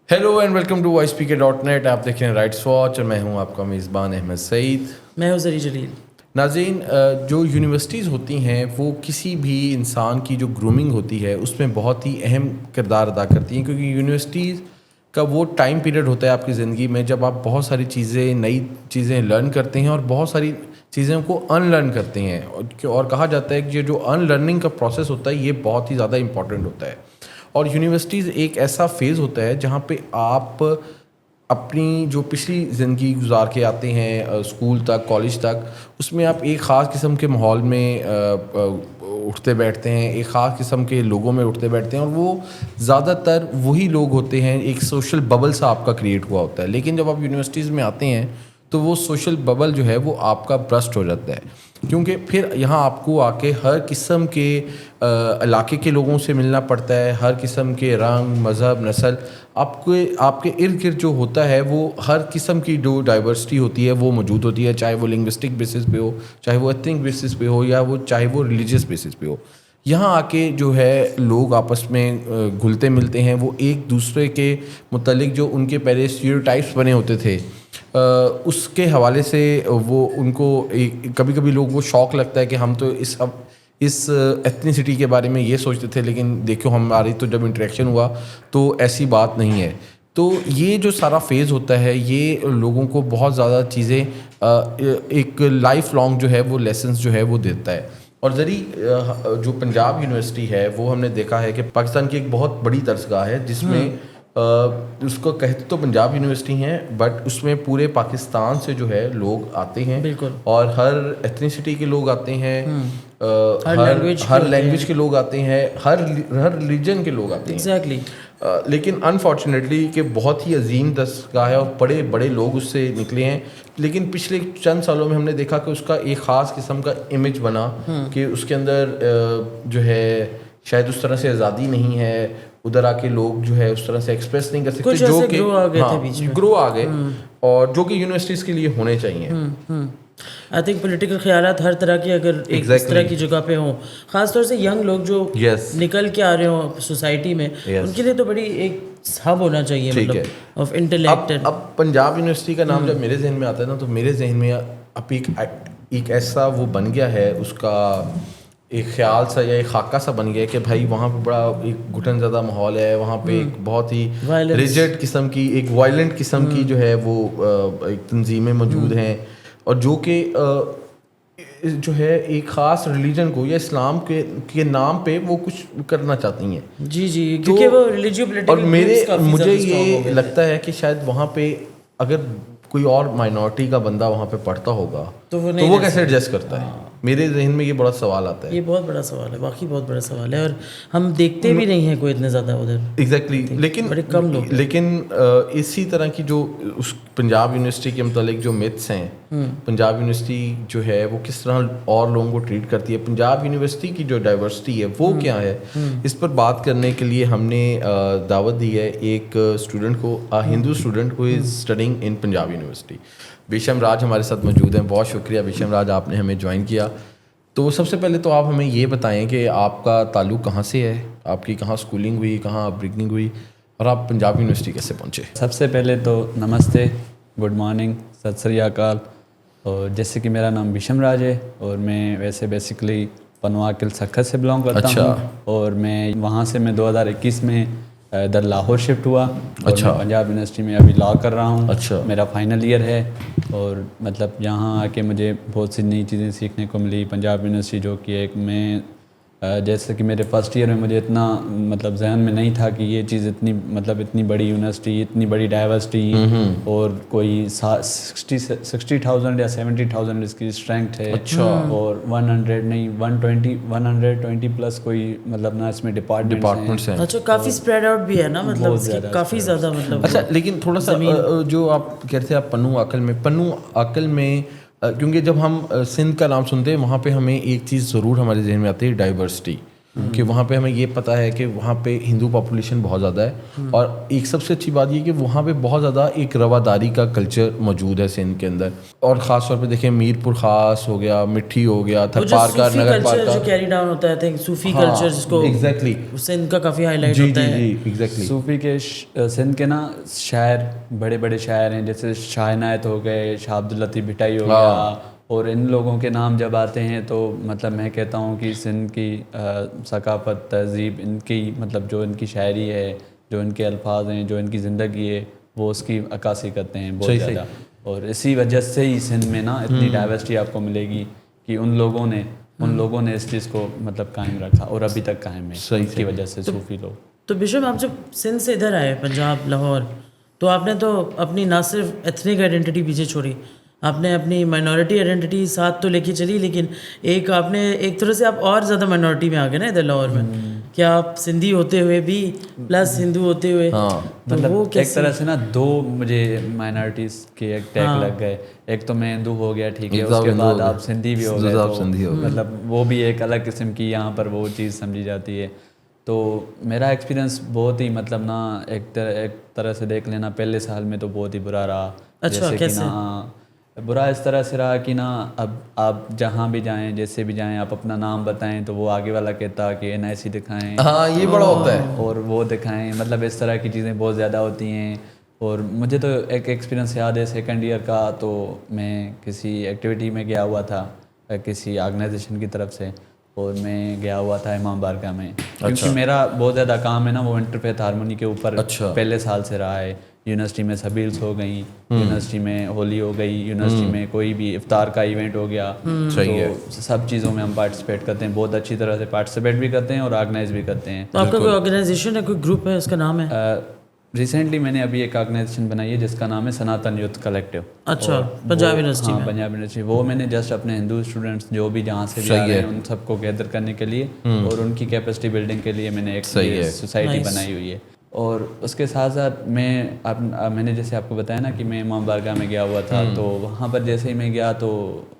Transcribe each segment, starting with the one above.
Hello and welcome to voicepeaker.net। आप देख रहे हैं राइट्स वॉच और मैं हूं आपका मेज़बान अहमद सईद। मैं हूँ जरी जलील। नाज़रीन, जो यूनिवर्सिटीज़ होती हैं वो किसी भी इंसान की जो ग्रूमिंग होती है उसमें बहुत ही अहम किरदार अदा करती हैं, क्योंकि यूनिवर्सिटीज़ का वो टाइम पीरियड होता है आपकी ज़िंदगी में जब आप बहुत सारी चीज़ें नई चीज़ें लर्न करते हैं और बहुत सारी चीज़ों को अनलर्न करते हैं। और कहा जाता है कि ये जो अनलर्निंग का प्रोसेस होता है ये बहुत ही ज़्यादा इंपॉर्टेंट होता है। और यूनिवर्सिटीज़ एक ऐसा फेज़ होता है जहाँ पे आप अपनी जो पिछली ज़िंदगी गुजार के आते हैं, स्कूल तक, कॉलेज तक, उसमें आप एक ख़ास किस्म के माहौल में उठते बैठते हैं, एक ख़ास किस्म के लोगों में उठते बैठते हैं और वो ज़्यादातर वही लोग होते हैं। एक सोशल बबल सा आपका क्रिएट हुआ होता है। लेकिन जब आप यूनिवर्सिटीज़ में आते हैं तो वो सोशल बबल जो है वो आपका ब्रस्ट हो जाता है, क्योंकि फिर यहाँ आपको आके हर किस्म के इलाके के लोगों से मिलना पड़ता है। हर किस्म के रंग, मज़हब, नस्ल आपके इर्द गिर्द जो होता है वो हर किस्म की जो डाइवर्सिटी होती है वो मौजूद होती है, चाहे वो लिंग्विस्टिक बेसिस पे हो, चाहे वो एथनिक बेसिस पे हो, या वो चाहे वो रिलीजियस बेसिस पे हो। यहाँ आके जो है लोग आपस में घुलते मिलते हैं। वो एक दूसरे के मुतालिक जो उनके पहले स्टीरियोटाइप्स बने होते थे उसके हवाले से वो उनको कभी कभी लोगों को शौक़ लगता है कि हम तो इस एथनिसिटी के बारे में ये सोचते थे, लेकिन देखो हमारी तो जब इंटरेक्शन हुआ तो ऐसी बात नहीं है। तो ये जो सारा फेज़ होता है ये लोगों को बहुत ज़्यादा चीज़ें एक लाइफ लॉन्ग जो है वो लेसन्स जो है वो देता है। और ज़री जो पंजाब यूनिवर्सिटी है वो हमने देखा है कि पाकिस्तान की एक बहुत बड़ी दरसगाह है जिसमें उसको कहते तो पंजाब यूनिवर्सिटी हैं, बट उसमें पूरे पाकिस्तान से जो है लोग आते हैं। बिल्कुल। और हर एथनिसिटी के लोग आते हैं, हर लैंग्वेज के लोग आते हैं, हर रिलीजन के लोग आते हैं। एग्जैक्टली। लेकिन अनफॉर्चुनेटली कि बहुत ही अजीम दरसगाह है और बड़े बड़े लोग उससे निकले हैं। लेकिन पिछले चंद सालों में हमने देखा कि उसका एक ख़ास किस्म का इमेज बना कि उसके अंदर जो है शायद उस तरह से आज़ादी नहीं है। उधर आके लोग जो है उस तरह से एक्सप्रेस नहीं कर सकते, जो कि ग्रो आ गए और जो कि यूनिवर्सिटीज़ के लिए होने चाहिए। आई थिंक पॉलिटिकल ख्यालात हर तरह की अगर एक इस तरह की जगह पे हों, ख़ासतौर से यंग लोग जो निकल के आ रहे हों सोसाइटी में, उनके लिए तो बड़ी एक हब होना चाहिए, मतलब ऑफ इंटेलेक्ट। अब पंजाब यूनिवर्सिटी का नाम जब मेरे जहन में आता है ना तो मेरे जहन में अब एक ऐसा वो बन गया है, उसका एक ख्याल सा या एक खाका सा बन गया कि भाई वहाँ पे बड़ा एक घुटन ज़्यादा माहौल है। वहाँ पे एक बहुत ही रिजिड किस्म की, एक वायलेंट किस्म की जो है वो एक तंजीमें मौजूद हैं और जो कि जो है एक ख़ास रिलीजन को या इस्लाम के नाम पे वो कुछ करना चाहती हैं। जी जी, क्योंकि वो रिलीजियो पॉलिटिकल और मुझे ये लगता है कि शायद वहाँ पे अगर कोई और माइनॉरिटी का बंदा वहाँ पे पढ़ता होगा तो वो कैसे एडजस्ट करता है। मेरे जहन में ये बड़ा सवाल आता है। ये बहुत बड़ा सवाल है, वाकई बहुत बड़ा सवाल है, और हम देखते भी नहीं हैं कोई इतने ज़्यादा उधर। एग्जैक्टली। लेकिन बड़े कम लोग। लेकिन इसी तरह की जो उस पंजाब यूनिवर्सिटी के मतलब जो मिथ्स हैं, पंजाब यूनिवर्सिटी जो है वो किस तरह और लोगों को ट्रीट करती है, पंजाब यूनिवर्सिटी की जो डाइवर्सिटी है वो क्या है, इस पर बात करने के लिए हमने दावत दी है एक स्टूडेंट को, Hindu student who is studying in Punjab University. Besham Raj हमारे साथ मौजूद हैं। बहुत शुक्रिया बेशम राज, आपने हमें ज्वाइन किया। तो सबसे पहले तो आप हमें ये बताएं कि आपका ताल्लुक़ कहाँ से है, आपकी कहाँ स्कूलिंग हुई, कहाँ अपब्रिंगिंग हुई और आप पंजाब यूनिवर्सिटी कैसे पहुँचे। सबसे पहले तो नमस्ते, गुड मॉर्निंग, सत श्री अकाल। और जैसे कि मेरा नाम बिशम राज है और मैं वैसे बेसिकली पनवाकिल सखत से बिलोंग करता हूँ। और मैं वहाँ से मैं 2021 में इधर लाहौर शिफ्ट हुआ। अच्छा। मैं पंजाब यूनिवर्सिटी में अभी लॉ कर रहा हूँ। अच्छा। मेरा फाइनल ईयर है और मतलब यहाँ आके मुझे बहुत सी नई चीज़ें सीखने को मिली। पंजाब यूनिवर्सिटी जो कि एक मैं जैसे कि मेरे फर्स्ट ईयर में मुझे इतना मतलब जहन में नहीं था कि ये चीज़ इतनी मतलब इतनी बड़ी यूनिवर्सिटी, इतनी बड़ी डाइवर्सिटी और कोई 60,000 या 70,000 इसकी स्ट्रेंथ है। अच्छा। और 100 नहीं 120 प्लस कोई मतलब ना इसमें डिपार्टमेंट्स हैं। अच्छा, काफ़ी स्प्रेड आउट भी है ना, मतलब काफ़ी ज़्यादा मतलब। अच्छा, लेकिन थोड़ा सा जो आप कह रहे थे आप पन्नू आकल में क्योंकि जब हम सिंध का नाम सुनते हैं वहाँ पे हमें एक चीज़ ज़रूर हमारे जहन में आती है, डाइवर्सिटी। कि वहाँ पे हमें ये पता है कि वहाँ पे हिंदू पॉपुलेशन बहुत ज़्यादा है, और एक सबसे अच्छी बात ये कि वहाँ पे बहुत ज़्यादा एक रवादारी का कल्चर मौजूद है सिंध के अंदर। और ख़ास तौर पे देखें मीरपुर ख़ास हो गया, मिट्टी हो गया, थरपारका, नगर पारका जो कैरी डाउन होता है, आई थिंक सूफी कल्चर जिसको एग्जैक्टली सिंध का काफ़ी हाईलाइट होता है। जी एग्जैक्टली। सूफी के सिंध के ना शायर, बड़े बड़े शायर हैं, जैसे शाह इनायत हो गए, शाह अब्दुल लतीफ़ भिटाई हो गया, और इन लोगों के नाम जब आते हैं तो मतलब मैं कहता हूँ कि सिंध की सकाफ़त, तहज़ीब, इनकी मतलब जो इनकी शायरी है, जो इनके अल्फाज हैं, जो इनकी ज़िंदगी है, वो उसकी अक्कासी करते हैं बहुत ज़्यादा। और इसी वजह से ही सिंध में ना इतनी डाइवर्सिटी आपको मिलेगी कि उन लोगों ने इस चीज़ को मतलब कायम रखा और अभी तक कायम है इसकी वजह से सूफ़ी लोग। तो बिशप, आप जब सिंध से इधर आए पंजाब लाहौर, तो आपने तो अपनी ना सिर्फ एथनिक आइडेंटिटी पीछे छोड़ी, आपने अपनी माइनॉरिटी आइडेंटिटी साथ तो लेके चली, लेकिन एक तरह से आप और ज़्यादा माइनॉरिटी में आ गए ना इधर लाहौर में, क्या आप सिंधी होते हुए भी प्लस हिंदू होते हुए। तो मतलब वो एक तरह से ना दो मुझे माइनॉरिटीज़ के एक टैग लग गए। एक तो मैं हिंदू हो गया, ठीक है, उसके बाद आप सिंधी भी हो गए, तो मतलब वो भी एक अलग किस्म की यहाँ पर वो चीज़ समझी जाती है। तो मेरा एक्सपीरियंस बहुत ही मतलब ना एक तरह से देख लेना, पहले साल में तो बहुत ही बुरा रहा। अच्छा, जैसे कि ना बुरा इस तरह से रहा कि ना अब आप जहाँ भी जाएं, जैसे भी जाएं, आप अपना नाम बताएं तो वो आगे वाला कहता कि NIC दिखाएं, हाँ ये बड़ा होता है, और वो दिखाएं, मतलब इस तरह की चीज़ें बहुत ज़्यादा होती हैं। और मुझे तो एक एक्सपीरियंस याद है सेकंड ईयर का, तो मैं किसी एक्टिविटी में गया हुआ था किसी ऑर्गेनाइजेशन की तरफ से, और मैं गया हुआ था इमाम बारगाह में। क्योंकि मेरा बहुत ज़्यादा काम है ना वो इंटरफेथ हारमोनी के ऊपर पहले साल से रहा है। यूनिवर्सिटी में सबील्स हो गई, यूनिवर्सिटी में होली हो गई, यूनिवर्सिटी में कोई भी इफ्तार का इवेंट हो गया, तो सब चीज़ों में हम पार्टिसिपेट करते हैं, बहुत अच्छी तरह से पार्टिसिपेट भी करते हैं और ऑर्गेनाइज भी करते हैं। तो आपका कोई ऑर्गेनाइजेशन है, कोई ग्रुप है, उसका नाम है? रिसेंटली मैंने अभी एक ऑर्गेनाइजेशन बनाई है जिसका नाम है सनातन यूथ कलेक्टिव। अच्छा, पंजाब यूनिवर्सिटी में? पंजाब यूनिवर्सिटी। वो मैंने जस्ट अपने हिंदू स्टूडेंट्स जो भी जहाँ से भी आ रहे हैं उन सबको गैदर करने के लिए और उनकी कैपेसिटी बिल्डिंग के लिए मैंने एक सोसाइटी बनाई हुई है। और उसके साथ साथ मैंने जैसे आपको बताया ना कि मैं इमाम बारगाह में गया हुआ था, तो वहाँ पर जैसे ही मैं गया तो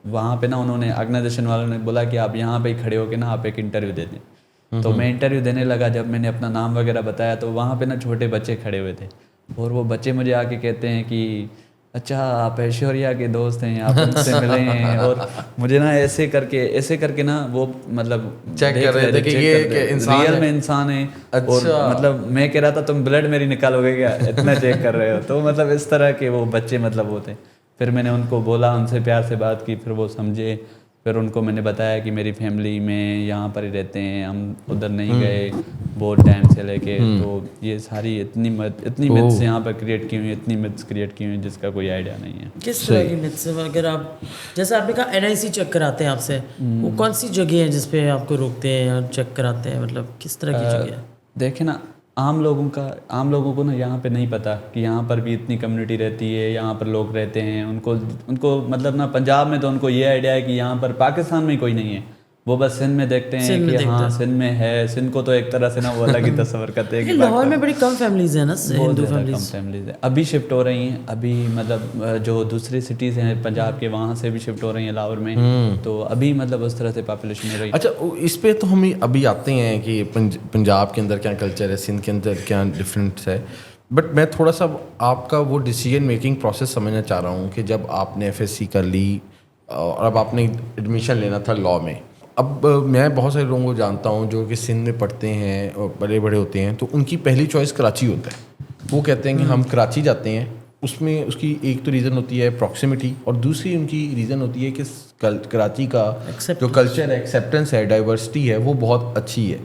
वहाँ पे ना उन्होंने ऑर्गेनाइजेशन वालों ने बोला कि आप यहाँ पे ही खड़े होकर ना आप एक इंटरव्यू दे दें। तो मैं इंटरव्यू देने लगा, जब मैंने अपना नाम वगैरह बताया तो वहाँ पे ना छोटे बच्चे खड़े हुए थे, और वो बच्चे मुझे आके कहते हैं कि अच्छा आप ऐश्वर्या के दोस्त हैं, आप उनसे मिले हैं। और मुझे ना ऐसे करके ना वो मतलब चेक कर रहे थे कि ये इंसान रियल में इंसान है। और मतलब मैं कह रहा था तुम ब्लड मेरी निकालोगे क्या, इतना चेक कर रहे हो। तो मतलब इस तरह के वो बच्चे मतलब होते। फिर मैंने उनको बोला, उनसे प्यार से बात की, फिर वो समझे। फिर उनको मैंने बताया कि मेरी फैमिली में यहाँ पर ही रहते हैं, हम उधर नहीं गए बहुत टाइम से लेके। तो ये सारी इतनी मिथ्स यहाँ पर क्रिएट की हुई, इतनी मिथ्स क्रिएट की हुई जिसका कोई आइडिया नहीं है। किस तरह की मिथ्स? अगर आप जैसे आपने कहा NIC चेक कराते हैं आपसे, वो कौन सी जगह है जिस पे आपको रोकते हैं या चेक कराते हैं, मतलब किस तरह की जगह है? देखें ना, आम लोगों को ना यहाँ पे नहीं पता कि यहाँ पर भी इतनी कम्युनिटी रहती है, यहाँ पर लोग रहते हैं। उनको मतलब ना पंजाब में तो उनको ये आइडिया है कि यहाँ पर पाकिस्तान में कोई नहीं है, वो बस सिंध में देखते हैं कि हाँ सिंध में है। सिंध को तो एक तरह से ना वो अलग ही तस्वर करते हैं कि लाहौर में बड़ी कम फैमिलीज हैं ना, हिंदू फैमिलीज है। अभी शिफ्ट हो रही हैं, अभी मतलब जो दूसरी सिटीज़ हैं पंजाब के, वहाँ से भी शिफ्ट हो रही हैं लाहौर में। तो अभी मतलब उस तरह से पॉपुलेशन हो रही है। अच्छा, इस पे तो हम अभी आते हैं कि पंजाब के अंदर क्या कल्चर है, सिंध के अंदर क्या डिफरेंस है। बट मैं थोड़ा सा आपका वो डिसीजन मेकिंग प्रोसेस समझना चाह रहा हूँ कि जब आपने FSC कर ली और अब आपने एडमिशन लेना था लॉ में। अब मैं बहुत सारे लोगों को जानता हूँ जो कि सिंध में पढ़ते हैं और बड़े बड़े होते हैं, तो उनकी पहली चॉइस कराची होता है। वो कहते हैं कि हम कराची जाते हैं। उसमें उसकी एक तो रीज़न होती है प्रॉक्सिमिटी, और दूसरी उनकी रीज़न होती है कि कराची का जो कल्चर है, एक्सेप्टेंस है, डाइवर्सिटी है, वो बहुत अच्छी है।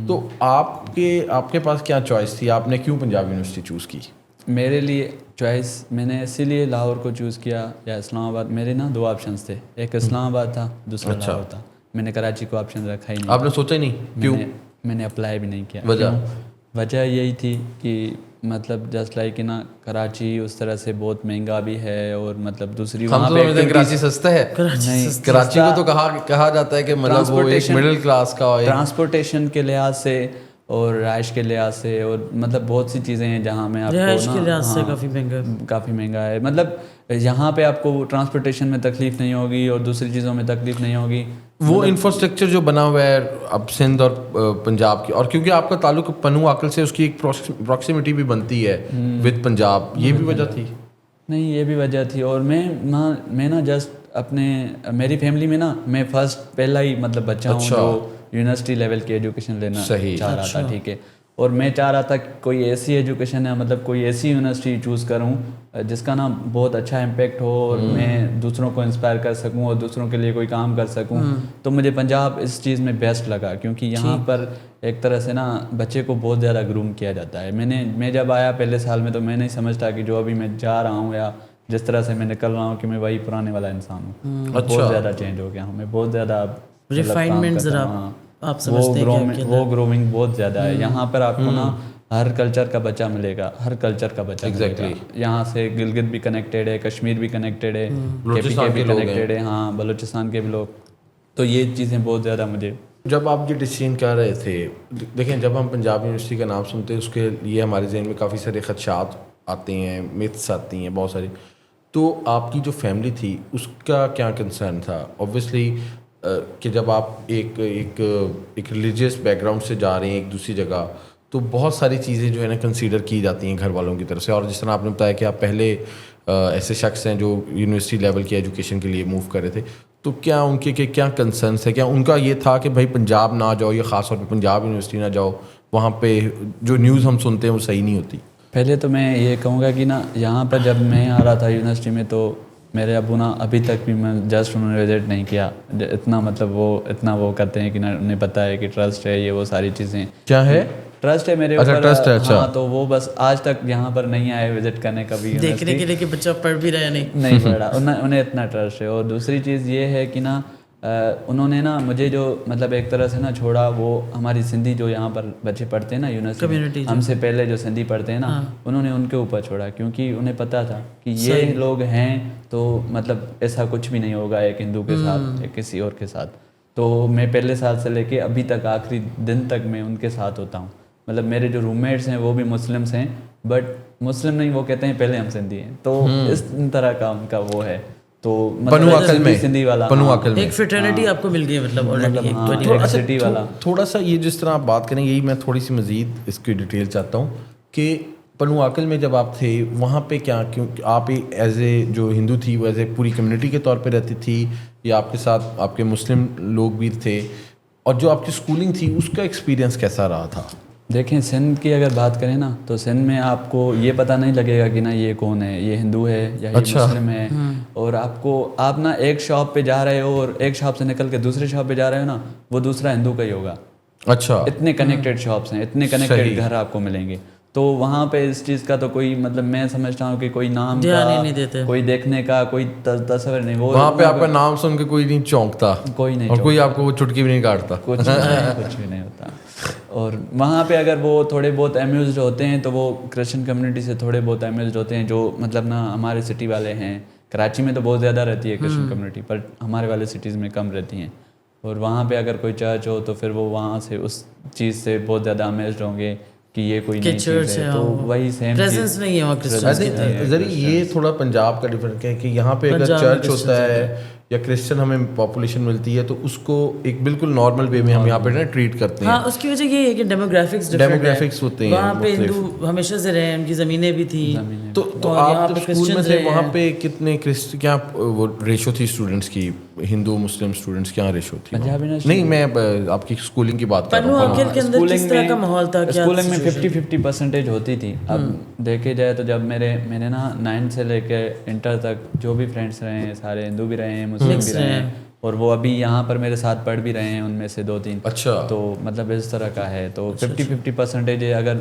तो आपके पास क्या चॉइस थी? आपने क्यों पंजाब यूनिवर्सिटी चूज़ की? मेरे लिए चॉइस मैंने इसीलिए लाहौर को चूज़ किया या इस्लामाबाद। मेरे ना 2 ऑप्शंस थे, एक इस्लामाबाद था, दूसरा लाहौर था। मैंने कराची को ऑप्शन रखा ही नहीं। आपने सोचा ही नहीं? क्यों? मैंने अप्लाई भी नहीं किया। वजह यही थी कि मतलब जस्ट लाइक ना कराची उस तरह से बहुत महंगा भी है, और मतलब दूसरी वहाँ पे कराची सस्ता है। नहीं, कराची को तो कहा जाता है कि मतलब वो एक मिडिल क्लास का है। ट्रांसपोर्टेशन के लिहाज से और रहाइश के लिहाज से, और मतलब बहुत सी चीज़ें हैं जहाँ में आपको रहाइश के लिहाज से काफ़ी महंगा है। मतलब यहाँ पे आपको ट्रांसपोर्टेशन में तकलीफ़ नहीं होगी और दूसरी चीज़ों में तकलीफ़ नहीं होगी। वो इंफ्रास्ट्रक्चर जो बना हुआ है अब सिंध और पंजाब की, और क्योंकि आपका ताल्लुक पनू आकल से, उसकी एक प्रॉक्सिमिटी भी बनती है विद पंजाब, ये भी वजह थी? नहीं, ये भी वजह थी। और मैं ना जस्ट अपने मेरी फैमिली में ना मैं पहला ही मतलब बच्चा हूँ जो यूनिवर्सिटी लेवल की एजुकेशन लेना चाह रहा था, ठीक है। और मैं चाह रहा था कि कोई ऐसी एजुकेशन है, मतलब कोई ऐसी यूनिवर्सिटी चूज़ करूं जिसका ना बहुत अच्छा इम्पैक्ट हो और मैं दूसरों को इंस्पायर कर सकूं और दूसरों के लिए कोई काम कर सकूं। तो मुझे पंजाब इस चीज़ में बेस्ट लगा, क्योंकि यहाँ पर एक तरह से ना बच्चे को बहुत ज़्यादा ग्रूम किया जाता है। मैं जब आया पहले साल में तो मैं नहीं समझता कि जो अभी मैं जा रहा हूँ या जिस तरह से मैं निकल रहा हूँ कि मैं वही पुराने वाला इंसान हूँ। बहुत ज़्यादा चेंज हो गया हूँ मैं, बहुत ज़्यादा रिफाइनमेंट ज़रा आप समझते हैं वो ग्रूमिंग बहुत ज़्यादा है। यहाँ पर आपको ना हर कल्चर का बच्चा मिलेगा, हर कल्चर का बच्चा मिलेगा। यहाँ से गिलगित भी कनेक्टेड है, कश्मीर भी कनेक्टेड है, KPK भी कनेक्टेड है, हाँ बलूचिस्तान के भी लोग। तो ये चीज़ें बहुत ज़्यादा मुझे, जब आप ये डिसीजन कर रहे थे, देखें जब हम पंजाब यूनिवर्सिटी का नाम सुनते हैं उसके लिए हमारे जहन में काफ़ी सारे खदशात आते हैं, मिथ्स आती हैं बहुत सारी। तो आपकी जो फैमिली थी उसका क्या कंसर्न था? ऑब्वियसली कि जब आप एक रिलीजियस बैकग्राउंड से जा रहे हैं एक दूसरी जगह, तो बहुत सारी चीज़ें जो है ना कंसीडर की जाती हैं घर वालों की तरफ से। और जिस तरह आपने बताया कि आप पहले ऐसे शख्स हैं जो यूनिवर्सिटी लेवल की एजुकेशन के लिए मूव कर रहे थे, तो क्या उनके के क्या कंसर्न्स है? क्या उनका ये था कि भाई पंजाब ना जाओ, या ख़ास तौर पे पंजाब यूनिवर्सिटी ना जाओ, वहाँ पे जो न्यूज़ हम सुनते हैं वो सही नहीं होती? पहले तो मैं ये कहूँगा कि ना यहाँ पर जब मैं आ रहा था यूनिवर्सिटी में तो मेरे अबू ना अभी तक भी मैं जस्ट उन्होंने विजिट नहीं किया। इतना मतलब वो करते हैं कि ना उन्हें पता है कि ट्रस्ट है, ये वो सारी चीज़ें क्या है, ट्रस्ट है मेरे ऊपर। ट्रस्ट है, अच्छा। हाँ, तो वो बस आज तक यहाँ पर नहीं आए विजिट करने कभी, देखने के लिए कि बच्चा पढ़ भी रहा है नहीं पढ़ा। उन्हें इतना ट्रस्ट है। और दूसरी चीज़ ये है कि ना उन्होंने ना मुझे जो मतलब एक तरह से ना छोड़ा, वो हमारी सिंधी जो यहाँ पर बच्चे पढ़ते हैं ना यूनिवर्सिटी, हमसे पहले जो सिंधी पढ़ते हैं ना, उन्होंने उनके ऊपर छोड़ा, क्योंकि उन्हें पता था कि ये लोग हैं तो मतलब ऐसा कुछ भी नहीं होगा एक हिंदू के साथ या किसी और के साथ। तो मैं पहले साल से लेके अभी तक आखिरी दिन तक मैं उनके साथ होता हूँ। मतलब मेरे जो रूममेट्स हैं वो भी मुस्लिम्स हैं, बट मुस्लिम नहीं, वो कहते हैं पहले हम सिंधी हैं। तो इस तरह का उनका वो है। तो मतलब सिंधी वाला एक फ्रेटर्निटी आपको मिल गई, मतलब थोड़ा सा ये जिस तरह आप बात करें, यही मैं थोड़ी सी मजीद इसकी डिटेल चाहता हूँ कि पनुआकल में जब आप थे वहाँ पे क्या, क्यों आप एज ए जो हिंदू थी वो एज ए पूरी कम्युनिटी के तौर पे रहती थी, या आपके साथ आपके मुस्लिम लोग भी थे, और जो आपकी स्कूलिंग थी उसका एक्सपीरियंस कैसा रहा था? देखें, सिंध की अगर बात करें ना तो सिंध में आपको ये पता नहीं लगेगा कि ना ये कौन है, ये हिंदू है या ये मुस्लिम है। और आप ना एक शॉप पे जा रहे हो और एक शॉप से निकल के दूसरे शॉप पे जा रहे हो ना, वो दूसरा हिंदू का ही होगा। अच्छा, इतने कनेक्टेड शॉप्स हैं, इतने कनेक्टेड घर आपको मिलेंगे। तो वहाँ पे इस चीज़ का तो कोई मतलब मैं समझता हूँ कि कोई नाम का नहीं देते, कोई देखने का कोई तस्वीर नहीं। वो वहाँ पे आपका नाम सुन के कोई नहीं चौंकता, कोई नहीं, और कोई आपको वो चुटकी भी नहीं काटता, कुछ भी नहीं होता। और वहाँ पे अगर वो थोड़े बहुत अम्यूज़ड होते हैं तो वो क्रिश्चियन कम्युनिटी से थोड़े बहुत अम्यूज़ड होते हैं, जो मतलब ना हमारे सिटी वाले हैं। कराची में तो बहुत ज़्यादा रहती है क्रिश्चियन कम्युनिटी, पर हमारे वाले सिटीज़ में कम रहती हैं। और वहाँ पे अगर कोई चर्च हो तो फिर वो वहाँ से उस चीज़ से बहुत ज़्यादा अमेज्ड होंगे कि ये कोई नई चीज़ है। तो वही सेम प्रेजेंस नहीं है वहाँ क्रिश्चियंस की। जरिए ये थोड़ा पंजाब का डिफरेंस है कि यहाँ पे अगर चर्च होता है या क्रिश्चियन हमें पॉपुलेशन मिलती है तो उसको एक बिल्कुल नॉर्मल वे में हम यहाँ पे ना ट्रीट करते हैं। हाँ, उसकी वजह ये है कि डेमोग्राफिक्स होते हैं। वहाँ पे हिंदू हमेशा से रहे, उनकी ज़मीनें भी थी। तो आप जब स्कूल में थे वहाँ पे कितने क्या वो रेशो थी स्टूडेंट्स की, हिंदू मुस्लिम स्टूडेंट्स क्या रेशो थी? नहीं, मैं आपकी स्कूलिंग की बात कर रहा हूँ। के अंदर किस तरह का माहौल था? स्कूलिंग में 50-50% होती थी। अब देखे जाए तो जब मैंने ना 9 से लेके इंटर तक जो भी फ्रेंड्स रहे हैं सारे हिंदू भी रहे हैं, मुस्लिम भी रहे हैं, और वो अभी यहाँ पर मेरे साथ पढ़ भी रहे हैं, उनमें से 2-3। अच्छा, तो मतलब इस तरह का है। तो 50-50% है। अगर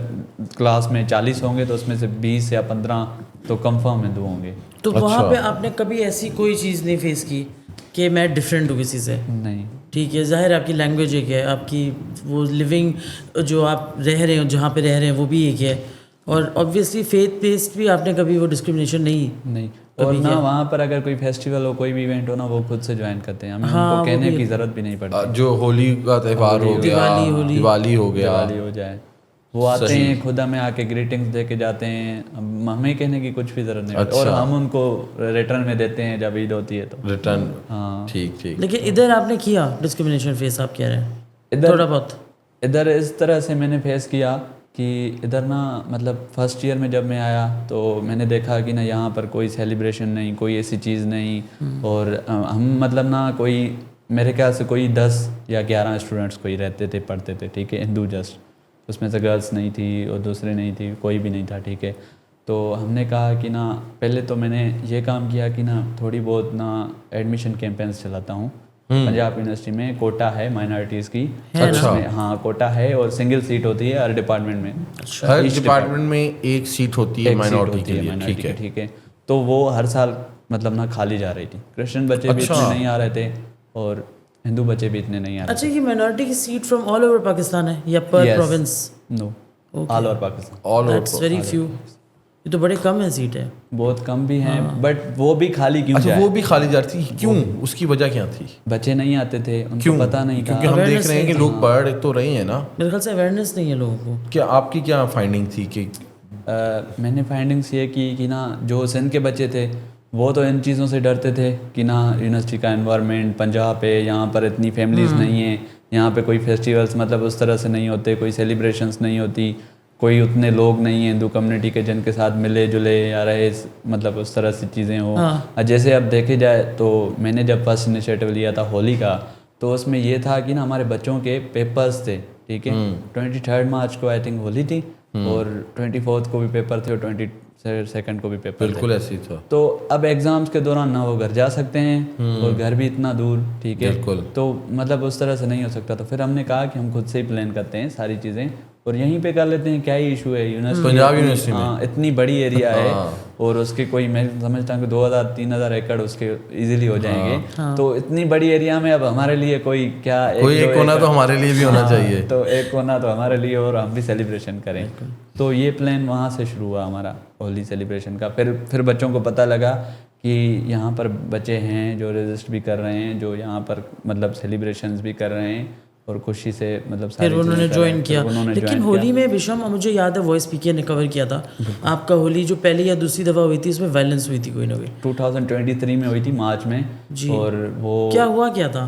क्लास में 40 होंगे तो उसमें से 20 या 15 तो कंफर्म हिंदू होंगे। तो वहाँ पे आपने कभी ऐसी कोई चीज़ नहीं फेस की कि मैं डिफरेंट हूँ किसी से? नहीं, ठीक है, ज़ाहिर आपकी लैंग्वेज एक है, आपकी वो लिविंग जो आप रह रहे हो, जहाँ पे रह रहे हैं वो भी एक है, और ऑब्वियसली फेथ बेस्ड भी आपने कभी वो डिस्क्रिमिनेशन नहीं। और ना वहाँ पर अगर कोई फेस्टिवल हो, कोई भी इवेंट हो ना, वो खुद से ज्वाइन करते हैं, हमें उनको कहने की ज़रूरत भी नहीं पड़ती। जो होली का त्यौहार हो गया, दिवाली हो गया, दिवाली हो जाए, वो आते हैं खुद हमें आके ग्रीटिंग्स दे के जाते हैं, हमें कहने की कुछ भी ज़रूरत नहीं। और हम उनको रिटर्न में देते हैं जब ईद होती है तो रिटर्न। हाँ ठीक। लेकिन इधर आपने किया डिस्क्रिमिनेशन फेस, आप कह रहे हैं इधर थोड़ा बहुत? इधर इस तरह से मैंने फेस किया कि इधर ना मतलब फर्स्ट ईयर में जब मैं आया तो मैंने देखा कि ना यहाँ पर कोई सेलिब्रेशन नहीं, कोई ऐसी चीज़ नहीं। और हम मतलब ना कोई, मेरे ख्याल से कोई 10 या 11 स्टूडेंट्स कोई रहते थे, पढ़ते थे, ठीक है, हिंदू जस्ट, उसमें से गर्ल्स नहीं थी और दूसरे नहीं थी, कोई भी नहीं था, ठीक है। तो हमने कहा कि ना पहले तो मैंने ये काम किया कि ना थोड़ी बहुत ना एडमिशन कैंपेन्स चलाता हूँ। पंजाब यूनिवर्सिटी में कोटा है माइनॉरिटीज़ की। अच्छा। हाँ कोटा है और सिंगल सीट होती है हर डिपार्टमेंट में। हर डिपार्टमेंट में एक सीट होती है माइनॉरिटी के लिए, ठीक है। तो वो हर साल मतलब ना खाली जा रही थी। क्रिश्चियन बच्चे भी इतने नहीं आ रहे थे और हिंदू बच्चे भी इतने नहीं आ रहे। अच्छा, ये माइनॉरिटी की seat from all over Pakistan है या पर province? No, all over Pakistan. All over, that's very few. ये तो बड़े कम है सीट है। बहुत कम भी हैं, बट वो भी खाली क्यों जाए? वो भी खाली जाती थी क्यों? उसकी वजह क्या थी? बच्चे नहीं आते थे, उनको पता नहीं था। क्योंकि हम देख रहे हैं कि लोग पढ़ तो रहे हैं ना। मेरे ख्याल से अवेयरनेस नहीं है लोगों को। क्या आपकी क्या फाइंडिंग थी कि मैंने फाइंडिंग्स ये की कि ना जो सिंध के बच्चे थे वो तो इन चीज़ों से डरते थे कि ना यूनिवर्सिटी का एनवायरनमेंट पंजाब है, यहाँ पर इतनी फैमिलीज़ नहीं है, यहाँ पे कोई फेस्टिवल्स मतलब उस तरह से नहीं होते, कोई सेलिब्रेशंस नहीं होती, कोई उतने लोग नहीं हैं हिंदू कम्युनिटी के जिनके साथ मिले जुले या रहे, मतलब उस तरह से चीज़ें हो। जैसे अब देखे जाए तो मैंने जब फर्स्ट इनिशिएटिव लिया था होली का, तो उसमें ये था कि ना हमारे बच्चों के पेपर्स थे, ठीक है। 23 मार्च को आई थिंक होली थी और 24 को भी पेपर थे और 22 को भी पेपर, बिल्कुल ऐसे ही था। तो अब एग्ज़ाम्स के दौरान ना वो घर जा सकते हैं और घर भी इतना दूर, ठीक है, तो मतलब उस तरह से नहीं हो सकता। तो फिर हमने कहा कि हम खुद से ही प्लान करते हैं सारी चीज़ें और यहीं पे कर लेते हैं। क्या ही इशू है, यूनिवर्सिटी पंजाब यूनिवर्सिटी में हाँ इतनी बड़ी एरिया है और उसके कोई, मैं समझता हूँ कि 2000-3000 एकड़ उसके इजीली हो जाएंगे। तो इतनी बड़ी एरिया में अब हमारे लिए कोई क्या, एक कोना तो हमारे लिए भी होना चाहिए, तो एक कोना तो हमारे लिए और हम भी सेलिब्रेशन करें। तो ये प्लान वहाँ से शुरू हुआ हमारा होली सेलिब्रेशन का। फिर बच्चों को पता लगा कि यहाँ पर बच्चे हैं जो रजिस्ट भी कर रहे हैं, जो यहाँ पर मतलब सेलिब्रेशंस भी कर रहे हैं और खुशी से मतलब फिर उन्होंने ज्वाइन किया। लेकिन होली में विषम, मुझे याद है वॉइस पीके ने कवर किया था आपका होली, जो पहली या दूसरी दफ़ा हुई थी उसमें वायलेंस हुई थी कोई ना कोई। 2023 में हुई थी मार्च में जी। और वो क्या हुआ क्या था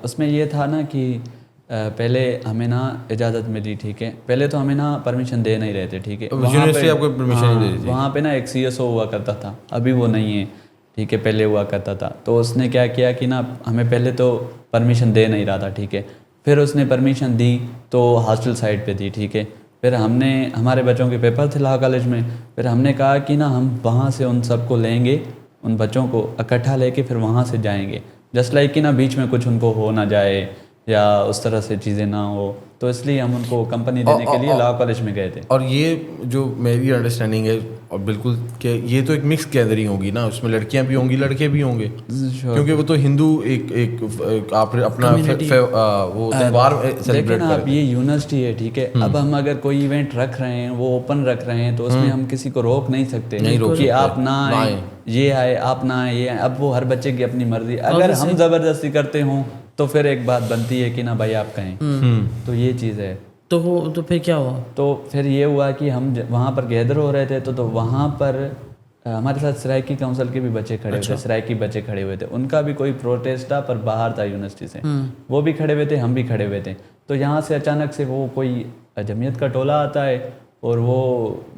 उसमें ये था ना कि पहले हमें ना इजाज़त मिली, ठीक है, पहले तो हमें ना परमिशन दे नहीं रहे थे, ठीक है, यूनिवर्सिटी आपको परमिशन नहीं दे रही थी। वहाँ पे ना एक CSO हुआ करता था, अभी वो नहीं है, ठीक है, पहले हुआ करता था। तो उसने क्या किया कि ना हमें पहले तो परमिशन दे नहीं रहा था, ठीक है, फिर उसने परमिशन दी तो हॉस्टल साइड पे दी, ठीक है। फिर हमने, हमारे बच्चों के पेपर थे लॉ कॉलेज में, फिर हमने कहा कि ना हम वहाँ से उन सबको लेंगे, उन बच्चों को इकट्ठा लेके फिर वहाँ से जाएंगे, जस्ट लाइक कि ना बीच में कुछ उनको हो ना जाए या उस तरह से चीज़ें ना हो, तो इसलिए हम उनको कंपनी देने के लिए लॉ कॉलेज में गए थे। और ये जो मेरी अंडरस्टैंडिंग है और बिल्कुल कि ये तो एक मिक्स गैदरिंग होगी ना, उसमें लड़कियां भी होंगी लड़के भी होंगे, क्योंकि वो तो हिंदू एक आप अपना वो त्यौहार सेलिब्रेट कर रहे हैं। आप ये यूनिवर्सिटी है, ठीक है, अब हम अगर कोई इवेंट रख रहे हैं, वो ओपन रख रहे हैं, तो उसमें हम किसी को रोक नहीं सकते कि आप ना आए, ये आए, आप ना आए, ये आए। अब वो हर बच्चे की अपनी मर्जी, अगर हम ज़बरदस्ती करते हों तो फिर एक बात बनती है कि ना भाई आप कहें, तो ये चीज़ है। तो फिर क्या हुआ? तो फिर ये हुआ कि हम वहाँ पर गैदर हो रहे थे, तो वहाँ पर हमारे साथ सराइकी काउंसिल के भी बच्चे खड़े हुए थे, सराइकी बच्चे खड़े हुए थे, उनका भी कोई प्रोटेस्ट था पर बाहर था यूनिवर्सिटी से, वो भी खड़े हुए थे, हम भी खड़े हुए थे। तो यहाँ से अचानक से वो कोई जमीयत का टोला आता है और वो